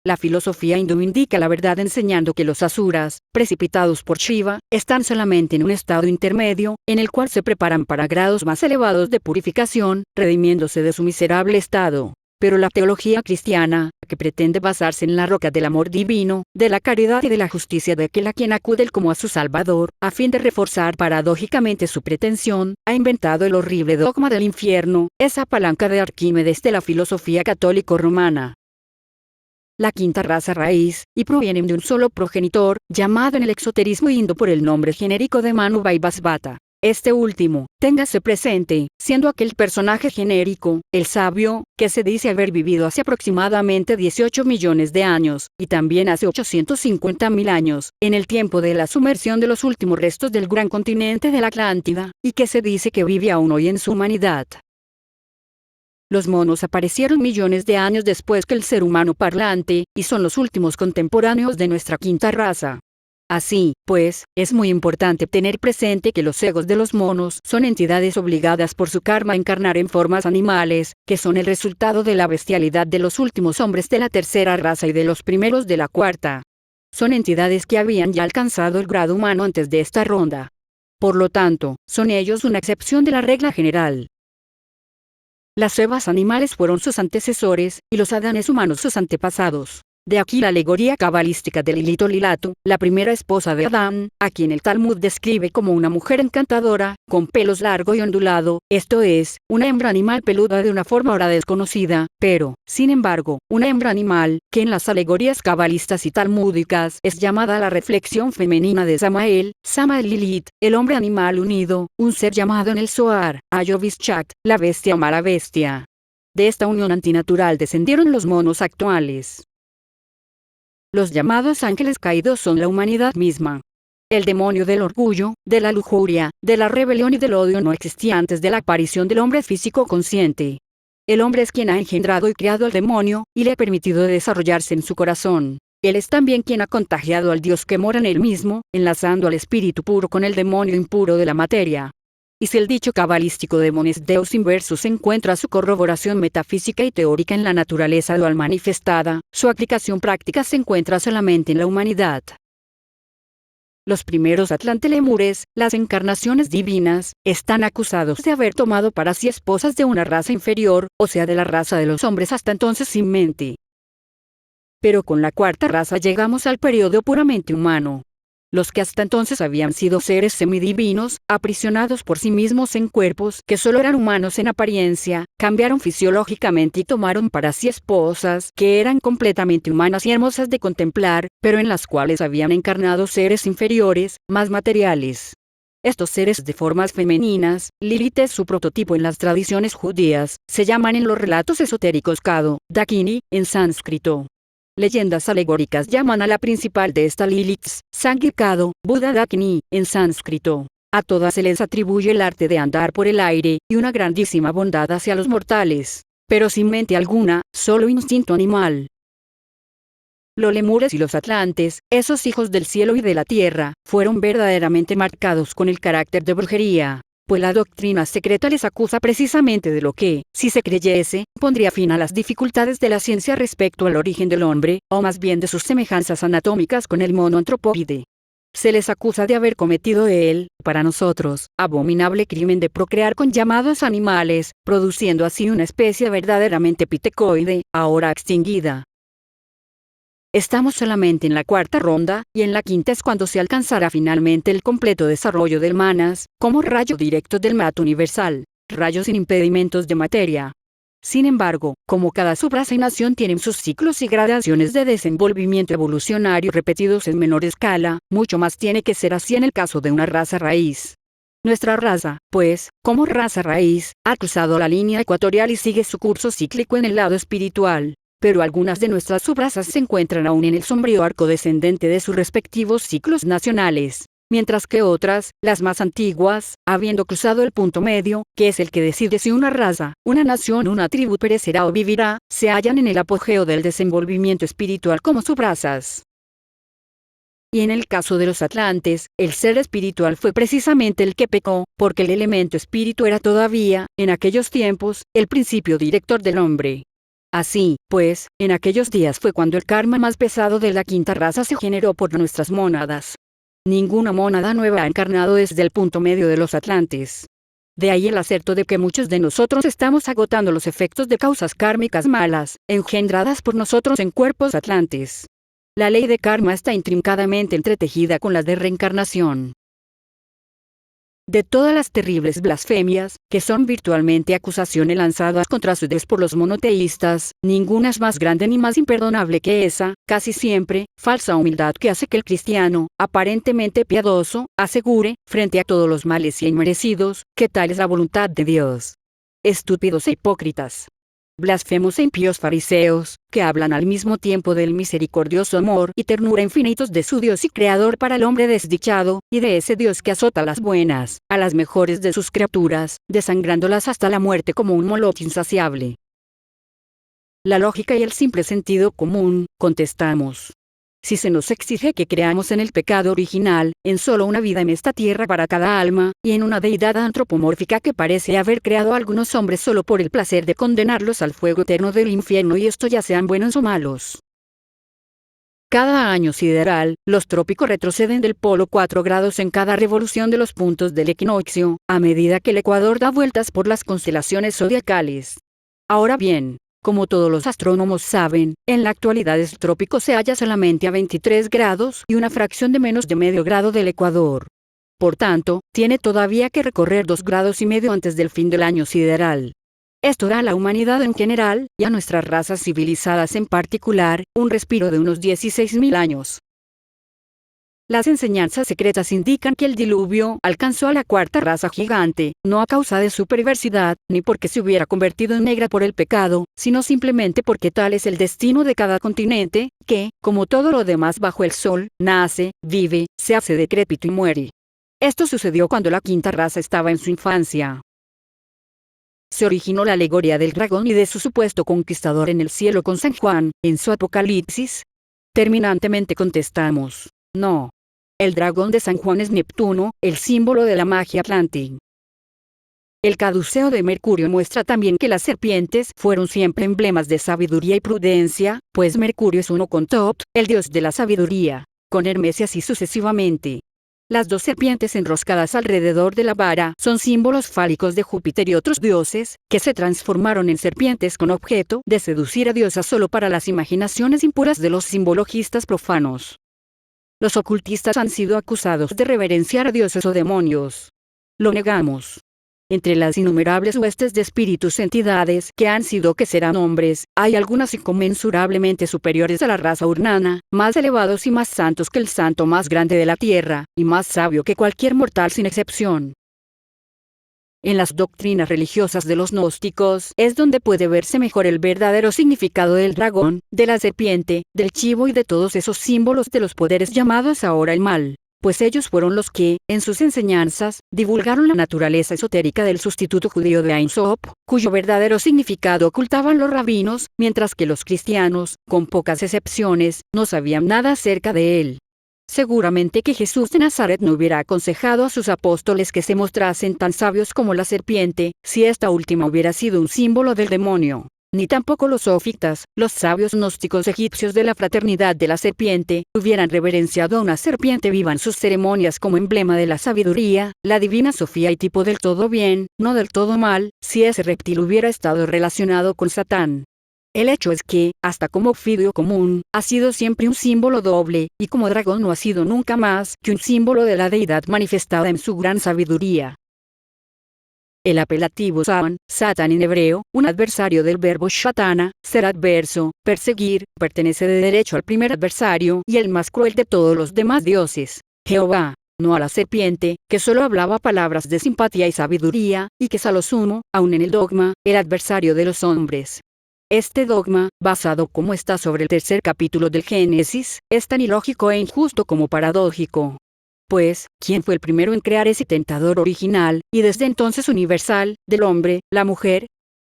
La filosofía hindú indica la verdad enseñando que los asuras, precipitados por Shiva, están solamente en un estado intermedio, en el cual se preparan para grados más elevados de purificación, redimiéndose de su miserable estado. Pero la teología cristiana, que pretende basarse en la roca del amor divino, de la caridad y de la justicia de aquel a quien acude como a su Salvador, a fin de reforzar paradójicamente su pretensión, ha inventado el horrible dogma del infierno, esa palanca de Arquímedes de la filosofía católico-romana. La quinta raza raíz, y provienen de un solo progenitor, llamado en el exoterismo hindú por el nombre genérico de Manu Vaibhasvata. Este último, téngase presente, siendo aquel personaje genérico, el sabio, que se dice haber vivido hace aproximadamente 18 millones de años, y también hace 850.000 años, en el tiempo de la sumersión de los últimos restos del gran continente de la Atlántida, y que se dice que vive aún hoy en su humanidad. Los monos aparecieron millones de años después que el ser humano parlante, y son los últimos contemporáneos de nuestra quinta raza. Así, pues, es muy importante tener presente que los egos de los monos son entidades obligadas por su karma a encarnar en formas animales, que son el resultado de la bestialidad de los últimos hombres de la tercera raza y de los primeros de la cuarta. Son entidades que habían ya alcanzado el grado humano antes de esta ronda. Por lo tanto, son ellos una excepción de la regla general. Las Evas animales fueron sus antecesores, y los Adanes humanos sus antepasados. De aquí la alegoría cabalística de Lilith o Lilatu, la primera esposa de Adán, a quien el Talmud describe como una mujer encantadora, con pelos largo y ondulado, esto es, una hembra animal peluda de una forma ahora desconocida, pero, sin embargo, una hembra animal, que en las alegorías cabalistas y talmúdicas es llamada la reflexión femenina de Samael, Samael Lilith, el hombre animal unido, un ser llamado en el Zohar, Ayovischat, la bestia o mala bestia. De esta unión antinatural descendieron los monos actuales. Los llamados ángeles caídos son la humanidad misma. El demonio del orgullo, de la lujuria, de la rebelión y del odio no existía antes de la aparición del hombre físico consciente. El hombre es quien ha engendrado y creado al demonio, y le ha permitido desarrollarse en su corazón. Él es también quien ha contagiado al Dios que mora en él mismo, enlazando al espíritu puro con el demonio impuro de la materia. Y si el dicho cabalístico Demones Deus Inversus encuentra su corroboración metafísica y teórica en la naturaleza dual manifestada, su aplicación práctica se encuentra solamente en la humanidad. Los primeros atlantelemures, las encarnaciones divinas, están acusados de haber tomado para sí esposas de una raza inferior, o sea de la raza de los hombres hasta entonces sin mente. Pero con la cuarta raza llegamos al periodo puramente humano. Los que hasta entonces habían sido seres semidivinos, aprisionados por sí mismos en cuerpos que solo eran humanos en apariencia, cambiaron fisiológicamente y tomaron para sí esposas que eran completamente humanas y hermosas de contemplar, pero en las cuales habían encarnado seres inferiores, más materiales. Estos seres de formas femeninas, Lilith es su prototipo en las tradiciones judías, se llaman en los relatos esotéricos Kado, Dakini, en sánscrito. Leyendas alegóricas llaman a la principal de esta Lilith, Sangikado, Buda Dakini, en sánscrito. A todas se les atribuye el arte de andar por el aire, y una grandísima bondad hacia los mortales, pero sin mente alguna, solo instinto animal. Los lemures y los atlantes, esos hijos del cielo y de la tierra, fueron verdaderamente marcados con el carácter de brujería. Pues la doctrina secreta les acusa precisamente de lo que, si se creyese, pondría fin a las dificultades de la ciencia respecto al origen del hombre, o más bien de sus semejanzas anatómicas con el mono antropóide. Se les acusa de haber cometido el, para nosotros, abominable crimen de procrear con llamados animales, produciendo así una especie verdaderamente pitecoide, ahora extinguida. Estamos solamente en la cuarta ronda, y en la quinta es cuando se alcanzará finalmente el completo desarrollo del manas, como rayo directo del mat universal, rayo sin impedimentos de materia. Sin embargo, como cada subraza y nación tienen sus ciclos y gradaciones de desenvolvimiento evolucionario repetidos en menor escala, mucho más tiene que ser así en el caso de una raza raíz. Nuestra raza, pues, como raza raíz, ha cruzado la línea ecuatorial y sigue su curso cíclico en el lado espiritual, pero algunas de nuestras subrazas se encuentran aún en el sombrío arco descendente de sus respectivos ciclos nacionales, mientras que otras, las más antiguas, habiendo cruzado el punto medio, que es el que decide si una raza, una nación o una tribu perecerá o vivirá, se hallan en el apogeo del desenvolvimiento espiritual como subrazas. Y en el caso de los atlantes, el ser espiritual fue precisamente el que pecó, porque el elemento espíritu era todavía, en aquellos tiempos, el principio director del hombre. Así, pues, en aquellos días fue cuando el karma más pesado de la quinta raza se generó por nuestras mónadas. Ninguna mónada nueva ha encarnado desde el punto medio de los atlantes. De ahí el acerto de que muchos de nosotros estamos agotando los efectos de causas kármicas malas, engendradas por nosotros en cuerpos atlantes. La ley de karma está intrincadamente entretejida con la de reencarnación. De todas las terribles blasfemias, que son virtualmente acusaciones lanzadas contra su Dios por los monoteístas, ninguna es más grande ni más imperdonable que esa, casi siempre, falsa humildad que hace que el cristiano, aparentemente piadoso, asegure, frente a todos los males y inmerecidos, que tal es la voluntad de Dios. Estúpidos e hipócritas. Blasfemos e impíos fariseos, que hablan al mismo tiempo del misericordioso amor y ternura infinitos de su Dios y Creador para el hombre desdichado, y de ese Dios que azota a las buenas, a las mejores de sus criaturas, desangrándolas hasta la muerte como un moloch insaciable. La lógica y el simple sentido común, contestamos. Si se nos exige que creamos en el pecado original, en solo una vida en esta tierra para cada alma, y en una deidad antropomórfica que parece haber creado a algunos hombres solo por el placer de condenarlos al fuego eterno del infierno y esto ya sean buenos o malos. Cada año sideral, los trópicos retroceden del polo 4 grados en cada revolución de los puntos del equinoccio, a medida que el ecuador da vueltas por las constelaciones zodiacales. Ahora bien, como todos los astrónomos saben, en la actualidad el trópico se halla solamente a 23 grados y una fracción de menos de medio grado del ecuador. Por tanto, tiene todavía que recorrer 2,5 grados antes del fin del año sideral. Esto da a la humanidad en general, y a nuestras razas civilizadas en particular, un respiro de unos 16.000 años. Las enseñanzas secretas indican que el diluvio alcanzó a la cuarta raza gigante, no a causa de su perversidad, ni porque se hubiera convertido en negra por el pecado, sino simplemente porque tal es el destino de cada continente, que, como todo lo demás bajo el sol, nace, vive, se hace decrépito y muere. Esto sucedió cuando la quinta raza estaba en su infancia. Se originó la alegoría del dragón y de su supuesto conquistador en el cielo con San Juan, en su Apocalipsis. Terminantemente contestamos, no. El dragón de San Juan es Neptuno, el símbolo de la magia atlántica. El caduceo de Mercurio muestra también que las serpientes fueron siempre emblemas de sabiduría y prudencia, pues Mercurio es uno con Tot, el dios de la sabiduría, con Hermes y así sucesivamente. Las dos serpientes enroscadas alrededor de la vara son símbolos fálicos de Júpiter y otros dioses, que se transformaron en serpientes con objeto de seducir a diosas solo para las imaginaciones impuras de los simbologistas profanos. Los ocultistas han sido acusados de reverenciar a dioses o demonios. Lo negamos. Entre las innumerables huestes de espíritus entidades que han sido que serán hombres, hay algunas inconmensurablemente superiores a la raza urnana, más elevados y más santos que el santo más grande de la tierra, y más sabio que cualquier mortal sin excepción. En las doctrinas religiosas de los gnósticos es donde puede verse mejor el verdadero significado del dragón, de la serpiente, del chivo y de todos esos símbolos de los poderes llamados ahora el mal, pues ellos fueron los que, en sus enseñanzas, divulgaron la naturaleza esotérica del sustituto judío de Ein Sop, cuyo verdadero significado ocultaban los rabinos, mientras que los cristianos, con pocas excepciones, no sabían nada acerca de él. Seguramente que Jesús de Nazaret no hubiera aconsejado a sus apóstoles que se mostrasen tan sabios como la serpiente, si esta última hubiera sido un símbolo del demonio. Ni tampoco los sofitas, los sabios gnósticos egipcios de la fraternidad de la serpiente, hubieran reverenciado a una serpiente viva en sus ceremonias como emblema de la sabiduría, la divina Sofía y tipo del todo bien, no del todo mal, si ese reptil hubiera estado relacionado con Satán. El hecho es que, hasta como ofidio común, ha sido siempre un símbolo doble, y como dragón no ha sido nunca más que un símbolo de la deidad manifestada en su gran sabiduría. El apelativo Satán en hebreo, un adversario del verbo shatana, ser adverso, perseguir, pertenece de derecho al primer adversario y el más cruel de todos los demás dioses, Jehová, no a la serpiente, que solo hablaba palabras de simpatía y sabiduría, y que es a lo sumo, aun en el dogma, el adversario de los hombres. Este dogma, basado como está sobre el tercer capítulo del Génesis, es tan ilógico e injusto como paradójico. Pues, ¿quién fue el primero en crear ese tentador original, y desde entonces universal, del hombre, la mujer?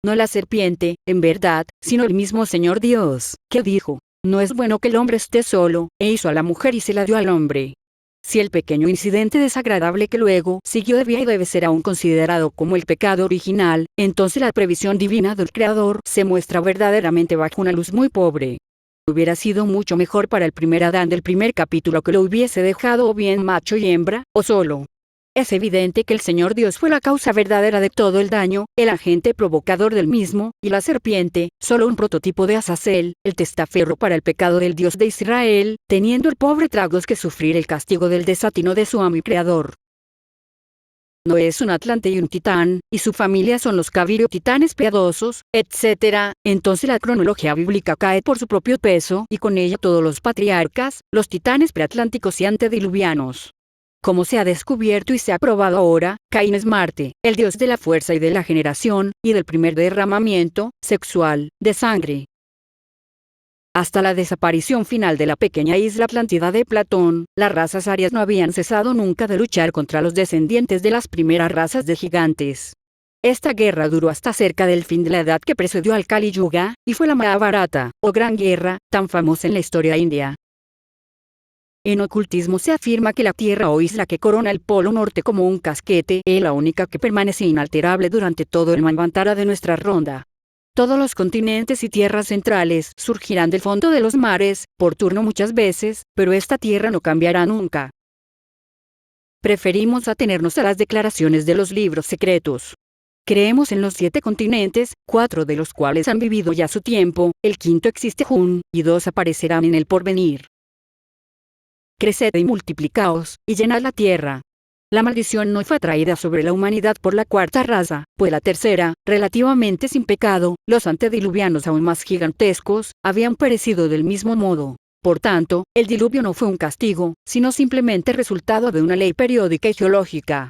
No la serpiente, en verdad, sino el mismo Señor Dios, que dijo, no es bueno que el hombre esté solo, e hizo a la mujer y se la dio al hombre. Si el pequeño incidente desagradable que luego siguió debía y debe ser aún considerado como el pecado original, entonces la previsión divina del Creador se muestra verdaderamente bajo una luz muy pobre. Hubiera sido mucho mejor para el primer Adán del primer capítulo que lo hubiese dejado o bien macho y hembra, o solo. Es evidente que el Señor Dios fue la causa verdadera de todo el daño, el agente provocador del mismo, y la serpiente, solo un prototipo de Azazel, el testaferro para el pecado del Dios de Israel, teniendo el pobre Tragos que sufrir el castigo del desatino de su amo y creador. Noé es un atlante y un titán, y su familia son los cabirio-titanes piadosos, etc. Entonces la cronología bíblica cae por su propio peso y con ella todos los patriarcas, los titanes preatlánticos y antediluvianos. Como se ha descubierto y se ha probado ahora, Caín es Marte, el dios de la fuerza y de la generación, y del primer derramamiento sexual de sangre. Hasta la desaparición final de la pequeña isla Atlántida de Platón, las razas arias no habían cesado nunca de luchar contra los descendientes de las primeras razas de gigantes. Esta guerra duró hasta cerca del fin de la edad que precedió al Kali Yuga, y fue la Mahabharata, o Gran Guerra, tan famosa en la historia india. En ocultismo se afirma que la Tierra o isla que corona el Polo Norte como un casquete es la única que permanece inalterable durante todo el Manvantara de nuestra ronda. Todos los continentes y tierras centrales surgirán del fondo de los mares, por turno muchas veces, pero esta tierra no cambiará nunca. Preferimos atenernos a las declaraciones de los libros secretos. Creemos en los 7 continentes, 4 de los cuales han vivido ya su tiempo, el quinto existe aún, y 2 aparecerán en el porvenir. Creced y multiplicaos, y llenad la tierra. La maldición no fue traída sobre la humanidad por la cuarta raza, pues la tercera, relativamente sin pecado, los antediluvianos aún más gigantescos, habían perecido del mismo modo. Por tanto, el diluvio no fue un castigo, sino simplemente resultado de una ley periódica y geológica.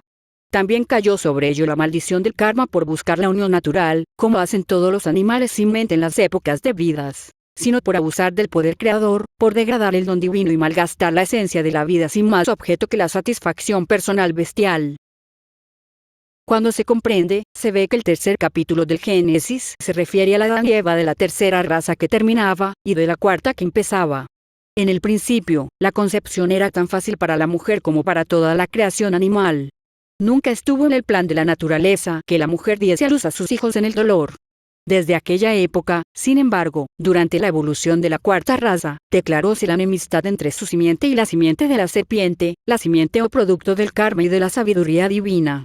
También cayó sobre ello la maldición del karma por buscar la unión natural, como hacen todos los animales sin mente en las épocas debidas, sino por abusar del poder creador, por degradar el don divino y malgastar la esencia de la vida sin más objeto que la satisfacción personal bestial. Cuando se comprende, se ve que el tercer capítulo del Génesis se refiere a la Adán y Eva de la tercera raza que terminaba, y de la cuarta que empezaba. En el principio, la concepción era tan fácil para la mujer como para toda la creación animal. Nunca estuvo en el plan de la naturaleza que la mujer diese a luz a sus hijos en el dolor. Desde aquella época, sin embargo, durante la evolución de la cuarta raza, declaróse la enemistad entre su simiente y la simiente de la serpiente, la simiente o producto del karma y de la sabiduría divina.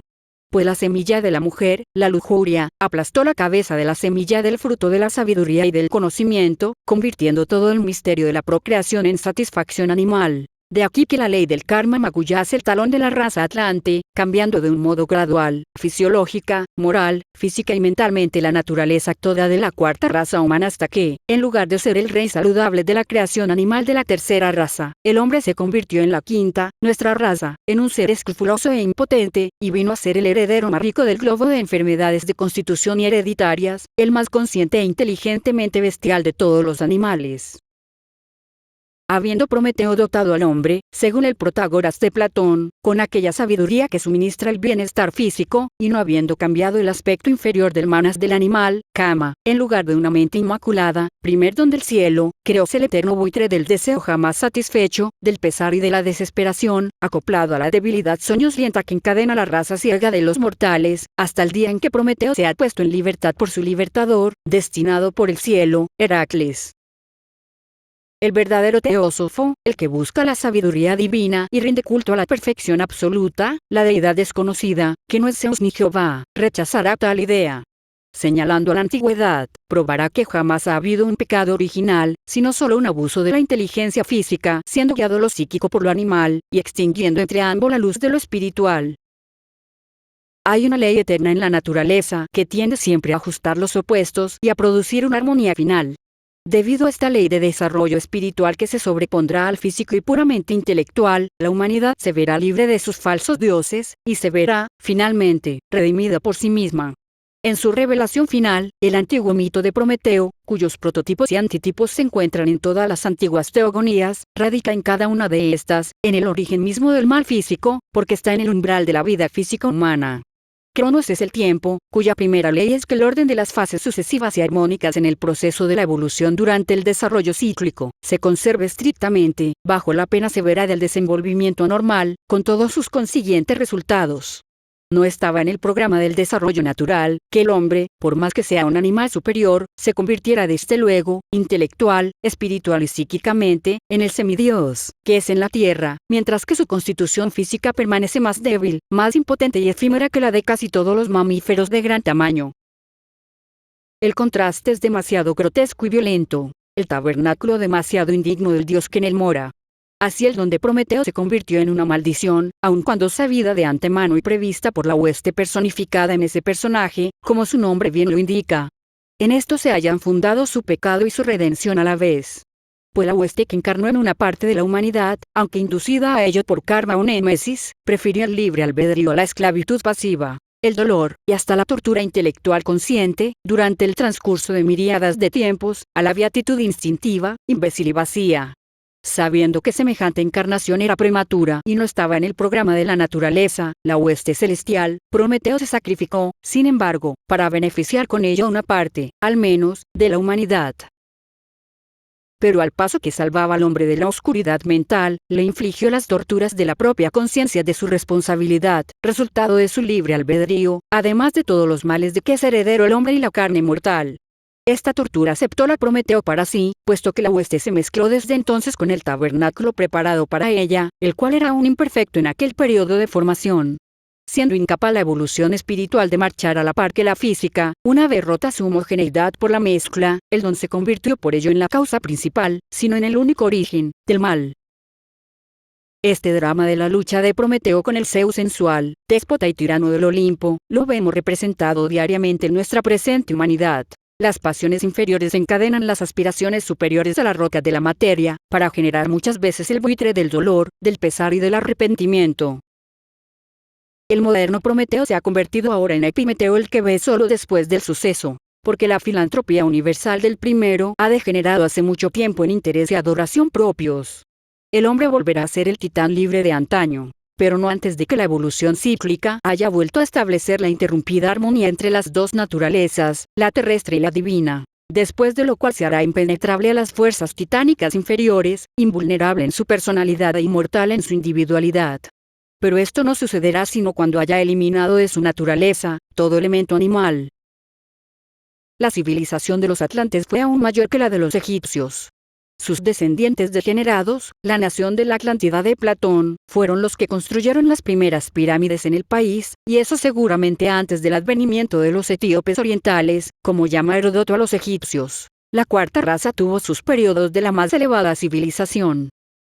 Pues la semilla de la mujer, la lujuria, aplastó la cabeza de la semilla del fruto de la sabiduría y del conocimiento, convirtiendo todo el misterio de la procreación en satisfacción animal. De aquí que la ley del karma magullase el talón de la raza atlante, cambiando de un modo gradual, fisiológica, moral, física y mentalmente la naturaleza toda de la cuarta raza humana hasta que, en lugar de ser el rey saludable de la creación animal de la tercera raza, el hombre se convirtió en la quinta, nuestra raza, en un ser escrupuloso e impotente, y vino a ser el heredero más rico del globo de enfermedades de constitución y hereditarias, el más consciente e inteligentemente bestial de todos los animales. Habiendo Prometeo dotado al hombre, según el Protágoras de Platón, con aquella sabiduría que suministra el bienestar físico, y no habiendo cambiado el aspecto inferior del manas del animal, Kama, en lugar de una mente inmaculada, primer don del cielo, creóse el eterno buitre del deseo jamás satisfecho, del pesar y de la desesperación, acoplado a la debilidad soñolienta que encadena la raza ciega de los mortales, hasta el día en que Prometeo sea puesto en libertad por su libertador, destinado por el cielo, Heracles. El verdadero teósofo, el que busca la sabiduría divina y rinde culto a la perfección absoluta, la deidad desconocida, que no es Zeus ni Jehová, rechazará tal idea. Señalando a la antigüedad, probará que jamás ha habido un pecado original, sino solo un abuso de la inteligencia física, siendo guiado lo psíquico por lo animal, y extinguiendo entre ambos la luz de lo espiritual. Hay una ley eterna en la naturaleza que tiende siempre a ajustar los opuestos y a producir una armonía final. Debido a esta ley de desarrollo espiritual que se sobrepondrá al físico y puramente intelectual, la humanidad se verá libre de sus falsos dioses, y se verá, finalmente, redimida por sí misma. En su revelación final, el antiguo mito de Prometeo, cuyos prototipos y antitipos se encuentran en todas las antiguas teogonías, radica en cada una de estas, en el origen mismo del mal físico, porque está en el umbral de la vida física humana. Cronos es el tiempo, cuya primera ley es que el orden de las fases sucesivas y armónicas en el proceso de la evolución durante el desarrollo cíclico, se conserve estrictamente, bajo la pena severa del desenvolvimiento normal, con todos sus consiguientes resultados. No estaba en el programa del desarrollo natural, que el hombre, por más que sea un animal superior, se convirtiera desde luego, intelectual, espiritual y psíquicamente, en el semidios, que es en la tierra, mientras que su constitución física permanece más débil, más impotente y efímera que la de casi todos los mamíferos de gran tamaño. El contraste es demasiado grotesco y violento, el tabernáculo demasiado indigno del dios que en él mora. Así el don de Prometeo se convirtió en una maldición, aun cuando sabida de antemano y prevista por la hueste personificada en ese personaje, como su nombre bien lo indica. En esto se hallan fundados su pecado y su redención a la vez. Pues la hueste que encarnó en una parte de la humanidad, aunque inducida a ello por karma o némesis, prefirió el libre albedrío a la esclavitud pasiva, el dolor, y hasta la tortura intelectual consciente, durante el transcurso de miríadas de tiempos, a la beatitud instintiva, imbécil y vacía. Sabiendo que semejante encarnación era prematura y no estaba en el programa de la naturaleza, la hueste celestial, Prometeo se sacrificó, sin embargo, para beneficiar con ello a una parte, al menos, de la humanidad. Pero al paso que salvaba al hombre de la oscuridad mental, le infligió las torturas de la propia conciencia de su responsabilidad, resultado de su libre albedrío, además de todos los males de que es heredero el hombre y la carne mortal. Esta tortura aceptó la Prometeo para sí, puesto que la hueste se mezcló desde entonces con el tabernáculo preparado para ella, el cual era aún imperfecto en aquel periodo de formación. Siendo incapaz la evolución espiritual de marchar a la par que la física, una vez rota su homogeneidad por la mezcla, el don se convirtió por ello en la causa principal, sino en el único origen, del mal. Este drama de la lucha de Prometeo con el Zeus sensual, déspota y tirano del Olimpo, lo vemos representado diariamente en nuestra presente humanidad. Las pasiones inferiores encadenan las aspiraciones superiores a la roca de la materia, para generar muchas veces el buitre del dolor, del pesar y del arrepentimiento. El moderno Prometeo se ha convertido ahora en Epimeteo, el que ve solo después del suceso, porque la filantropía universal del primero ha degenerado hace mucho tiempo en interés y adoración propios. El hombre volverá a ser el titán libre de antaño, pero no antes de que la evolución cíclica haya vuelto a establecer la interrumpida armonía entre las dos naturalezas, la terrestre y la divina, después de lo cual se hará impenetrable a las fuerzas titánicas inferiores, invulnerable en su personalidad e inmortal en su individualidad. Pero esto no sucederá sino cuando haya eliminado de su naturaleza todo elemento animal. La civilización de los atlantes fue aún mayor que la de los egipcios. Sus descendientes degenerados, la nación de la Atlántida de Platón, fueron los que construyeron las primeras pirámides en el país, y eso seguramente antes del advenimiento de los etíopes orientales, como llama Heródoto a los egipcios. La cuarta raza tuvo sus periodos de la más elevada civilización.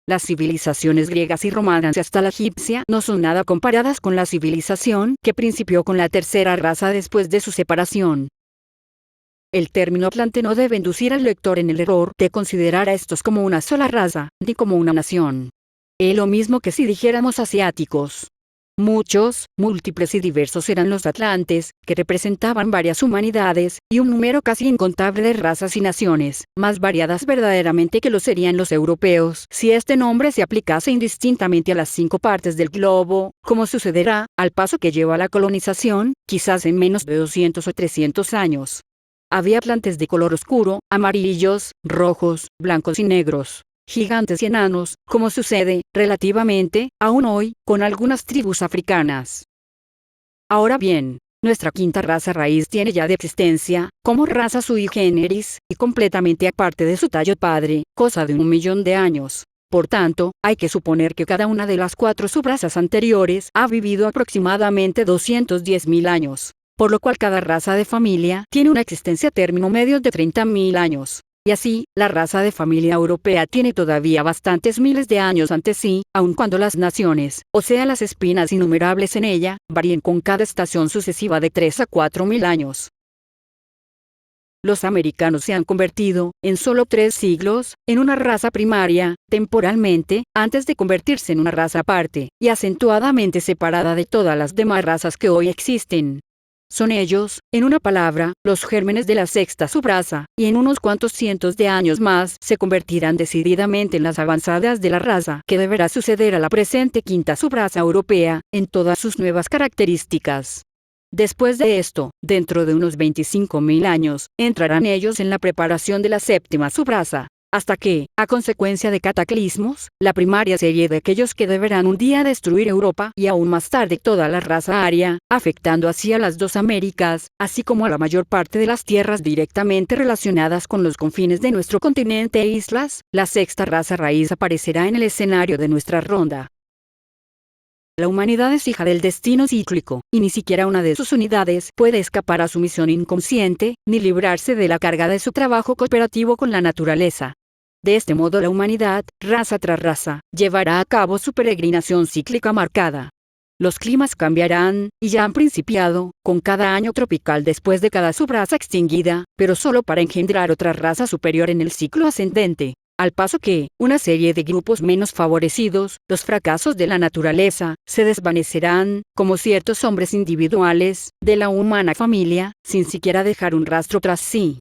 Las civilizaciones griegas y romanas hasta la egipcia no son nada comparadas con la civilización que principió con la tercera raza después de su separación. El término Atlante no debe inducir al lector en el error de considerar a estos como una sola raza, ni como una nación. Es lo mismo que si dijéramos asiáticos. Muchos, múltiples y diversos eran los atlantes, que representaban varias humanidades, y un número casi incontable de razas y naciones, más variadas verdaderamente que lo serían los europeos, si este nombre se aplicase indistintamente a las 5 partes del globo, como sucederá, al paso que lleva la colonización, quizás en menos de 200 o 300 años. Había atlantes de color oscuro, amarillos, rojos, blancos y negros. Gigantes y enanos, como sucede, relativamente, aún hoy, con algunas tribus africanas. Ahora bien, nuestra quinta raza raíz tiene ya de existencia, como raza sui generis, y completamente aparte de su tallo padre, cosa de 1 millón de años. Por tanto, hay que suponer que cada una de las 4 subrazas anteriores ha vivido aproximadamente 210.000 años, por lo cual cada raza de familia tiene una existencia término medio de 30.000 años. Y así, la raza de familia europea tiene todavía bastantes miles de años ante sí, aun cuando las naciones, o sea las espinas innumerables en ella, varíen con cada estación sucesiva de 3 a 4.000 años. Los americanos se han convertido, en solo 3 siglos, en una raza primaria, temporalmente, antes de convertirse en una raza aparte, y acentuadamente separada de todas las demás razas que hoy existen. Son ellos, en una palabra, los gérmenes de la sexta subraza, y en unos cuantos cientos de años más se convertirán decididamente en las avanzadas de la raza que deberá suceder a la presente quinta subraza europea, en todas sus nuevas características. Después de esto, dentro de unos 25.000 años, entrarán ellos en la preparación de la séptima subraza, hasta que, a consecuencia de cataclismos, la primaria serie de aquellos que deberán un día destruir Europa y aún más tarde toda la raza aria, afectando así a las 2 Américas, así como a la mayor parte de las tierras directamente relacionadas con los confines de nuestro continente e islas, la sexta raza raíz aparecerá en el escenario de nuestra ronda. La humanidad es hija del destino cíclico, y ni siquiera una de sus unidades puede escapar a su misión inconsciente, ni librarse de la carga de su trabajo cooperativo con la naturaleza. De este modo la humanidad, raza tras raza, llevará a cabo su peregrinación cíclica marcada. Los climas cambiarán, y ya han principiado, con cada año tropical después de cada subraza extinguida, pero solo para engendrar otra raza superior en el ciclo ascendente. Al paso que, una serie de grupos menos favorecidos, los fracasos de la naturaleza, se desvanecerán, como ciertos hombres individuales, de la humana familia, sin siquiera dejar un rastro tras sí.